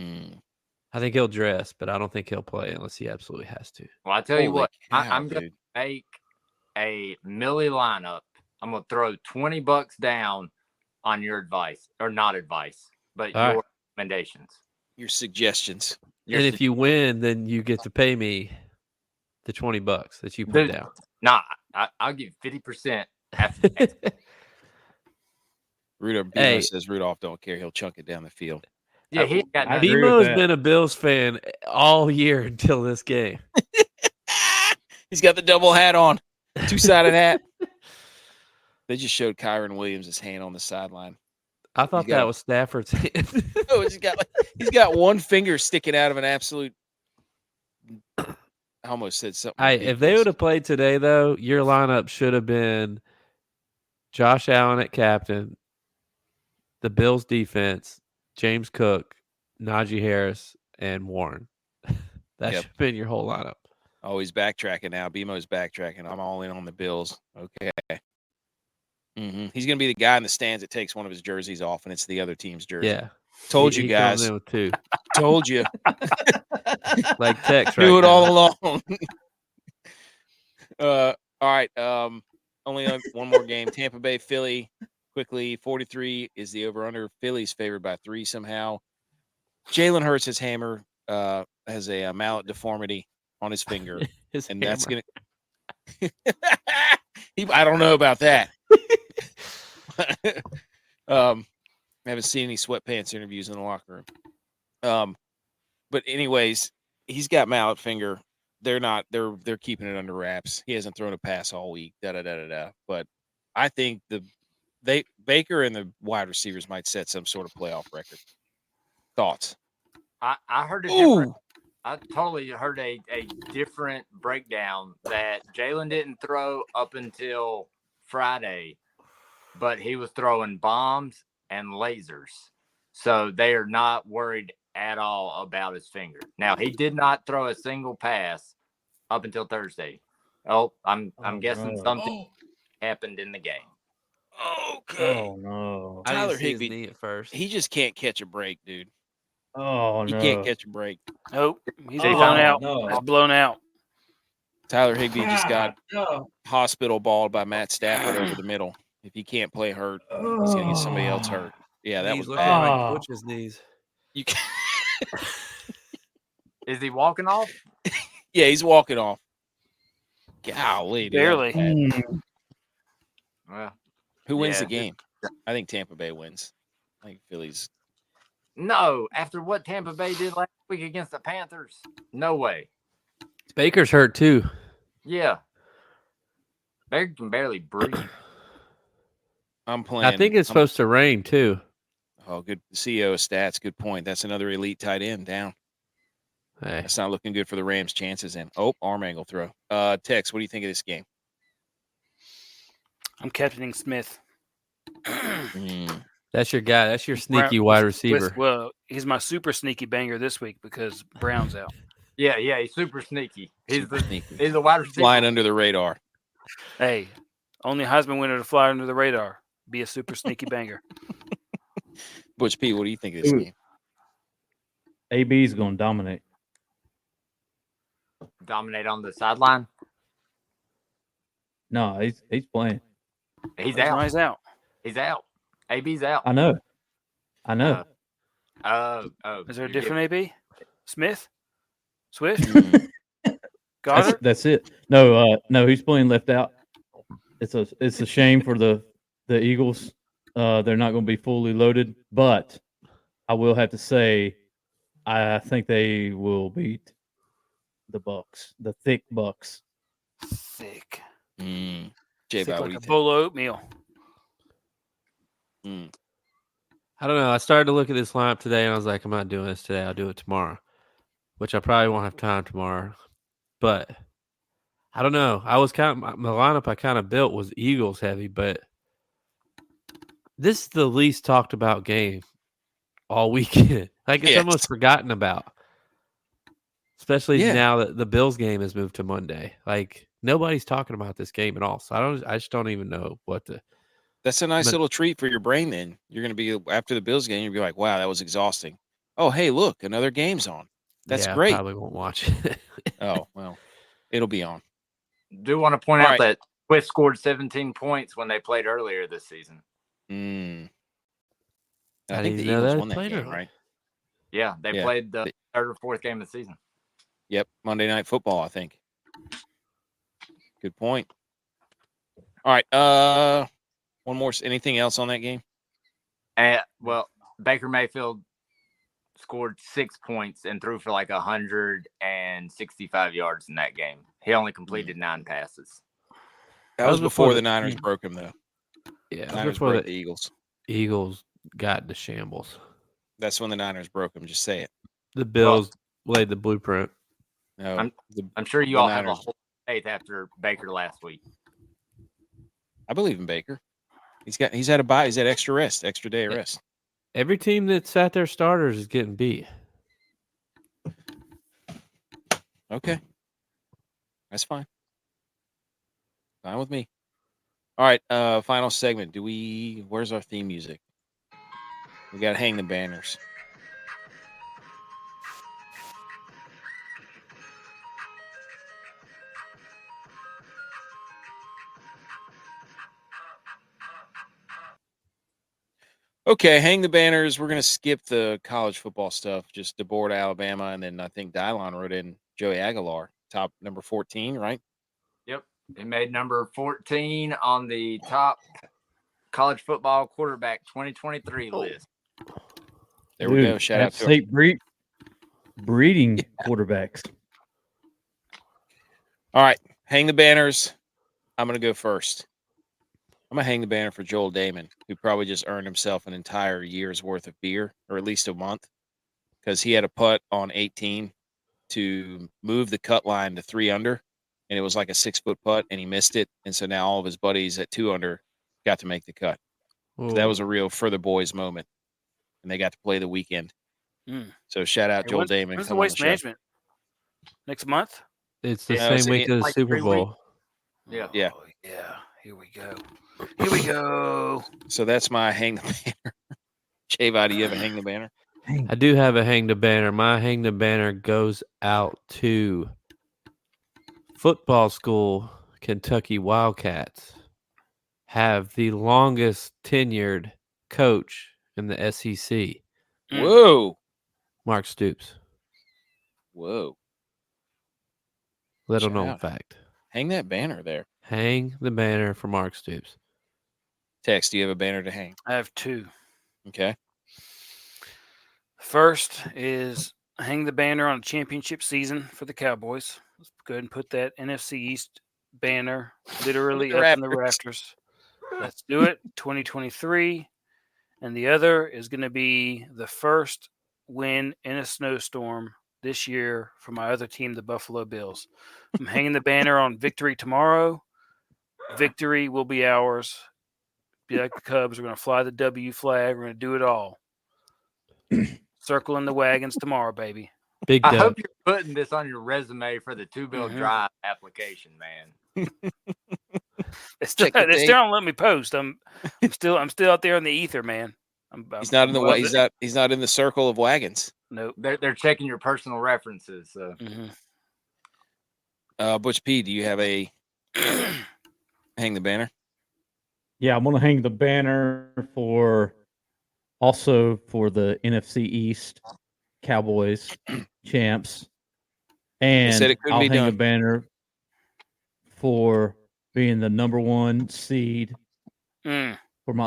Mm. I think he'll dress, but I don't think he'll play unless he absolutely has to. Well, I tell you Holy what, cow, I'm going to dude. make a Millie lineup. I'm going to throw $20 down on your advice, or not advice, but All your right. recommendations. Your suggestions. Your And if you win, then you get to pay me the $20 that you put Dude, down. Nah, I'll give 50% after that. Rudolph Hey. says Rudolph don't care. He'll chunk it down the field. Yeah, he ain't got I nothing. agree with Bemo's that. been a Bills fan all year until this game. He's got the double hat on, 2-sided hat. They just showed Kyron Williams' hand on the sideline. I thought He's got that a- was Stafford's hand. Oh, he's got one finger sticking out of an absolute. I almost said something. If they ridiculous. would have played today, though, your lineup should have been Josh Allen at captain, the Bills defense, James Cook, Najee Harris, and Warren. That Yep. should have been your whole lineup. Oh, he's backtracking now. BMO's backtracking. I'm all in on the Bills. Okay. He's going to be the guy in the stands that takes one of his jerseys off, and it's the other team's jersey. Yeah. Told He you comes guys. in with two. Told you. Like Tex Knew right it now. all along. All right. Only one more game. Tampa Bay, Philly. Quickly, 43 is the over-under. Philly's favored by 3 somehow. Jalen Hurts' hammer has a mallet deformity on his finger, His and that's hammer. going to. I don't know about that. I haven't seen any sweatpants interviews in the locker room. But anyways, he's got mallet finger. They're keeping it under wraps. He hasn't thrown a pass all week. But I think Baker and the wide receivers might set some sort of playoff record. Thoughts? I heard a different. I totally heard a different breakdown that Jalen didn't throw up until Friday, but he was throwing bombs and lasers. So they are not worried at all about his finger. Now, he did not throw a single pass up until Thursday. Oh, I'm guessing no. something happened in the game. Okay. Oh no. I didn't Tyler see his Higbee- knee at first. He just can't catch a break, dude. Oh He no. can't catch a break. Nope. He's Oh, blown out. no. He's blown out. Tyler Higbee just got No. hospital balled by Matt Stafford over the middle. If he can't play hurt, he's gonna get somebody else hurt. Yeah, that Knees was looking bad. like Oh. Butch's knees. You can Is he walking off? Yeah, he's walking off. Golly, dude, that was Barely. bad. Well, Who wins the Yeah. game? I think Tampa Bay wins. I think Philly's. no. After what Tampa Bay did last week against the Panthers, no way. Baker's hurt too. Yeah. Baker can barely breathe. I'm playing. I think it's supposed to rain too. Oh, good CEO of stats. Good point. That's another elite tight end down. Hey, That's not looking good for the Rams' chances. And arm angle throw. Tex, what do you think of this game? I'm captaining Smith. that's your guy. That's your sneaky Brown- wide with- receiver. well, he's my super sneaky banger this week because Brown's out. Yeah, he's super sneaky. Super sneaky. He's a wide receiver. Flying under the radar. Hey, only Heisman winner to fly under the radar. Be a super sneaky banger. Butch P, what do you think of this Ooh. game? AB's going to dominate. Dominate on the sideline. No, he's playing. He's No, out. he's out. He's out. AB's out. I know. Is there a different AB? Smith? Swift? Mm. Goddard? That's it. No, he's playing left out. It's a shame for the Eagles. They're not going to be fully loaded, but I will have to say, I think they will beat the Bucks, the thick Bucks. Thick. J-Bow, Thick what do like you a think? bowl of oatmeal. I don't know. I started to look at this lineup today, and I was like, I'm not doing this today. I'll do it tomorrow, which I probably won't have time tomorrow. But I don't know. I was my lineup I kind of built was Eagles heavy, but this is the least talked about game all weekend. Like it's Yes. almost forgotten about, especially Yeah. now that the Bills game has moved to Monday. Like nobody's talking about this game at all. So I just don't even know what to. That's a nice But- little treat for your brain then. You're going to be, after the Bills game, you'll be like, wow, that was exhausting. Oh, hey, look, another game's on. That's yeah, great. I probably won't watch it. Oh, well, it'll be on. Do want to point All out right. that Swift scored 17 points when they played earlier this season. I I think didn't the even know Eagles that won that played game, early. right? Yeah, they Yeah. played the third or fourth game of the season. Yep, Monday Night Football, I think. Good point. All right, one more. Anything else on that game? Well, Baker Mayfield scored 6 points and threw for like 165 yards in that game. He only completed 9 passes. That was before the Niners broke him, though. Yeah, it was Niners before broke the the Eagles. Eagles got into shambles. That's when the Niners broke him. Just say it. The Bills laid the blueprint. No, I'm sure you the all have a Niners. whole faith after Baker last week. I believe in Baker. He's had a bye. He's had extra rest, extra day of Yeah. rest. Every team that sat their starters is getting beat. Okay, that's fine. Fine with me. All right, final segment. Where's our theme music? We got to hang the banners. Okay, hang the banners. We're going to skip the college football stuff, just DeBoer to Alabama, and then I think Dylon wrote in Joey Aguilar, top number 14, right? Yep. He made number 14 on the top college football quarterback 2023 list. There we go. Shout out to state breeding quarterbacks. All right, hang the banners. I'm going to go first. I'm going to hang the banner for Joel Damon, who probably just earned himself an entire year's worth of beer, or at least a month, because he had a putt on 18 to move the cut line to 3 under, and it was like a 6-foot putt, and he missed it. And so now all of his buddies at 2 under got to make the cut. So that was a real for the boys moment, and they got to play the weekend. So shout out Joel Damon. When's the Come on Waste show. Management? Next month? It's the Yeah, it's same week as the like Super 3 Bowl. Yeah. Yeah. Oh, yeah. Here we go. Here we go. So that's my hang the banner. Jay, do you have a hang the banner? I do have a hang the banner. My hang the banner goes out to football school Kentucky Wildcats. Have the longest tenured coach in the SEC, Whoa. Mark Stoops. Whoa. Little Shout known out. fact. Hang that banner there. Hang the banner for Mark Stoops. Tex, do you have a banner to hang? I have 2. Okay. First is hang the banner on a championship season for the Cowboys. Let's go ahead and put that NFC East banner literally The up in the rafters. rafters. Let's do it. 2023. And the other is going to be the first win in a snowstorm this year for my other team, the Buffalo Bills. I'm hanging the banner on victory tomorrow. Victory will be ours. Be like the Cubs. We're going to fly the W flag. We're going to do it all. Circling the wagons tomorrow, baby. Big I dub. hope you're putting this on your resume for the two-bill Mhm. drive application, man. They still, Check the they tape. still don't let me post. I'm still out there in the ether, man. He's not in the above he's it. not he's not in the circle of wagons. Nope. They're checking your personal references. So Mhm. Butch P, do you have a hang the banner? Yeah, I'm gonna hang the banner for the NFC East Cowboys champs, said and it couldn't I'll be hang a done. banner for being the number 1 seed Mm. for my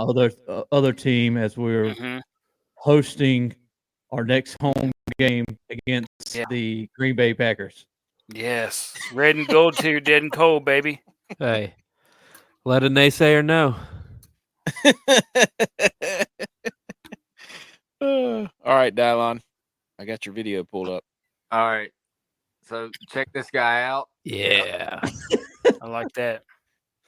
other team as we're Mhm. hosting our next home game against Yeah. the Green Bay Packers. Yes. Red and gold till you're dead and cold, baby. Hey, let a naysayer know. All right, Dylon. I got your video pulled up. all right, so check this guy out. Yeah. I like that.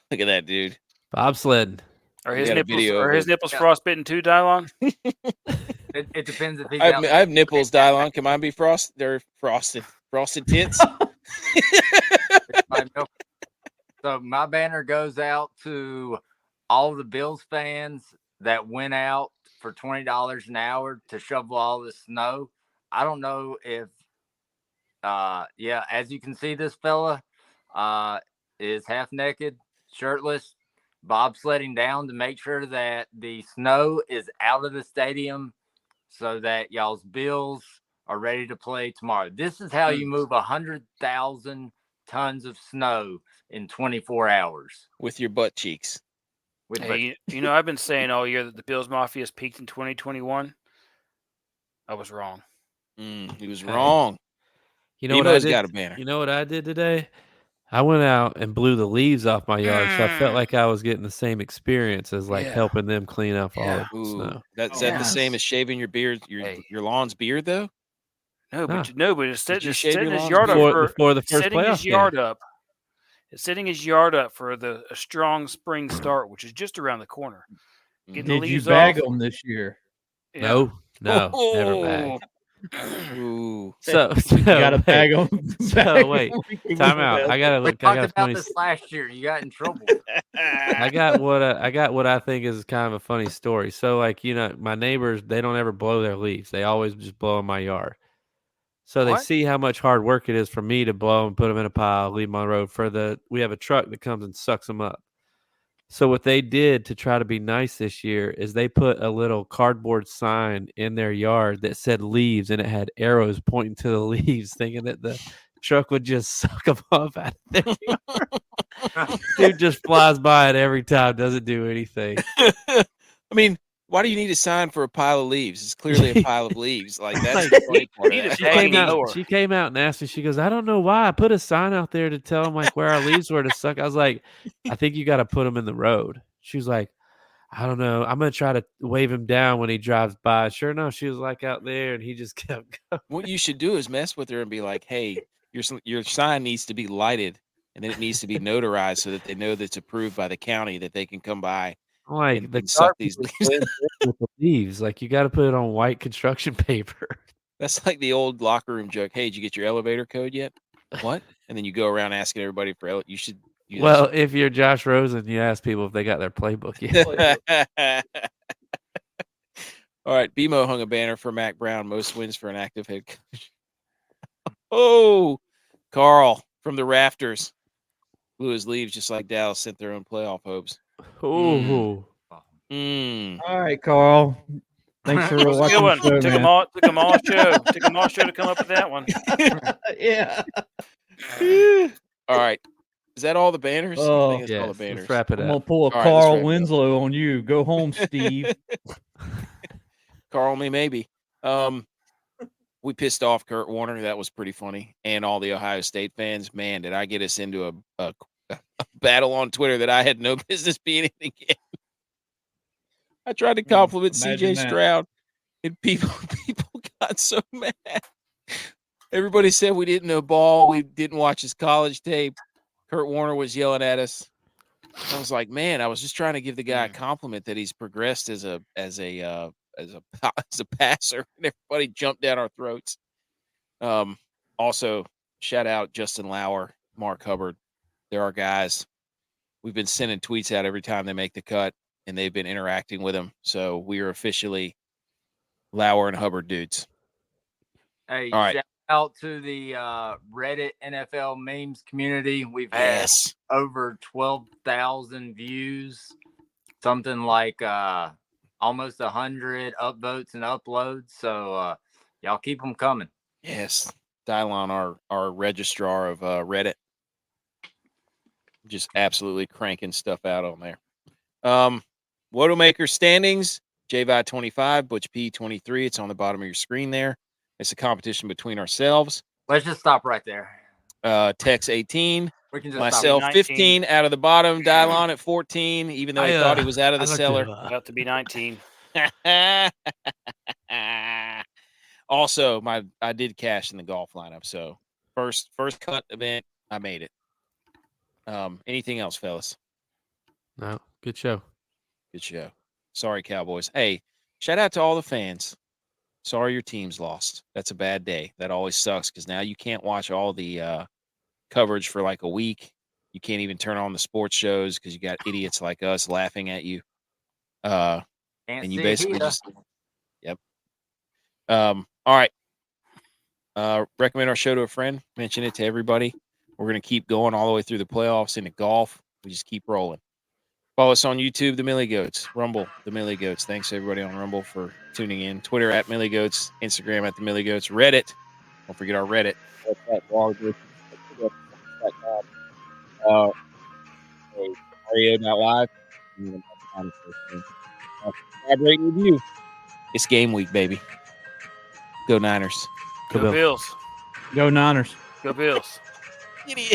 Look at that, dude. Bobsledding. Are We his got a nipples video are of his it. nipples Yeah. frostbitten too, Dylon? It depends if he's I out. have nipples, Dylon. Can mine be frosted? They're frosted tits. So my banner goes out to all the Bills fans that went out for $20 an hour to shovel all the snow. I don't know if, as you can see, this fella is half naked, shirtless, bobsledding down to make sure that the snow is out of the stadium so that y'all's Bills are ready to play tomorrow. This is how you move 100,000 tons of snow in 24 hours. With your butt cheeks. Hey, you know, I've been saying all year that the Bills Mafia has peaked in 2021. I was wrong. He was Hey. wrong. You know what I Emo's did? got a banner. You know what I did today? I went out and blew the leaves off my yard, so I felt like I was getting the same experience as Yeah. helping them clean up all Yeah. the Ooh, snow. is that the Yes. same as shaving your beard, your lawn's beard though? No, Nah. but it's Did you just shave setting your his lawn's yard up beard? Before the first setting playoff his yard up. It's setting his yard up for a strong spring start, which is just around the corner. Getting the Did you leaves bag off. them this year? Yeah. No, never bag. Ooh. So You gotta wait, bag them. So wait, time out. I got We a talked about funny. this last year. You got in trouble. I got what I think is kind of a funny story. So like, you know, my neighbors, they don't ever blow their leaves. They always just blow in my yard. So they What? see how much hard work it is for me to blow and put them in a pile, leave them on the road. We have a truck that comes and sucks them up. So what they did to try to be nice this year is they put a little cardboard sign in their yard that said leaves, and it had arrows pointing to the leaves, thinking that the truck would just suck them off out of their yard. Dude just flies by it every time, doesn't do anything. I mean, why do you need a sign for a pile of leaves? It's clearly a pile of leaves. Like that's Like, the funny part of need a that. She came out and asked me, she goes, I don't know why I put a sign out there to tell them like where our leaves were to suck. I was like, I think you got to put them in the road. She was like, I don't know. I'm going to try to wave him down when he drives by. Sure enough, she was like out there and he just kept going. What you should do is mess with her and be like, hey, your sign needs to be lighted and then it needs to be notarized so that they know that it's approved by the county that they can come by Like and the suck these garbage leaves. is with the leaves. Like you got to put it on white construction paper. That's like the old locker room joke. Hey, did you get your elevator code yet? What? And then you go around asking everybody for you should. Well, if you're Josh Rosen, you ask people if they got their playbook yet. All right, BMO hung a banner for Mac Brown, most wins for an active head coach. Oh, Carl from the rafters blew his leaves just like Dallas sent their own playoff hopes. Ooh. All right, Carl. Thanks for That was a watching good one. the show, Took man. them all show. Took them all show to come up with that one. Yeah. All right. Is that all the banners? I Oh, think that's all the banners. Let's wrap it I'm gonna up. pull a All right, let's Carl wrap it up. Winslow on you. Go home, Steve. Carl me maybe. we pissed off Kurt Warner. That was pretty funny. And all the Ohio State fans. Man, did I get us into a battle on Twitter that I had no business being in again. I tried to compliment Imagine CJ that. Stroud, and people got so mad. Everybody said we didn't know ball. We didn't watch his college tape. Kurt Warner was yelling at us. I was like, man, I was just trying to give the guy a compliment that he's progressed as a passer, and everybody jumped down our throats. Also, shout out Justin Lauer, Mark Hubbard. They're our guys. We've been sending tweets out every time they make the cut, and they've been interacting with them. So we are officially Lauer and Hubbard dudes. Hey, All right. shout out to the Reddit NFL memes community. We've had over 12,000 views, something like almost 100 upvotes and uploads. So y'all keep them coming. Yes. Dylon, our registrar of Reddit, just absolutely cranking stuff out on there. WOAT-A-MAKER standings, JVI 25, ButchP 23. It's on the bottom of your screen there. It's a competition between ourselves. Let's just stop right there. Tex 18. We can just Myself stop. 15 out of the bottom. Dylon at 14, even though he thought he was out of the cellar. About to be 19. Also, I did cash in the golf lineup. So first cut event, I made it. Anything else, fellas? No, good show. Good show. Sorry, Cowboys. Hey, shout out to all the fans. Sorry your team's lost. That's a bad day. That always sucks because now you can't watch all the coverage for like a week. You can't even turn on the sports shows because you got idiots like us laughing at you. And you basically just yep. All right. Recommend our show to a friend. Mention it to everybody. We're going to keep going all the way through the playoffs into golf. We just keep rolling. Follow us on YouTube, The Millie Goats. Rumble, The Millie Goats. Thanks to everybody on Rumble for tuning in. Twitter at Millie Goats. Instagram at The Millie Goats. Reddit. Don't forget our Reddit. Mario.live. Rate review. It's game week, baby. Go Niners. Go Bills. Go Niners. Go Bills. Idiot.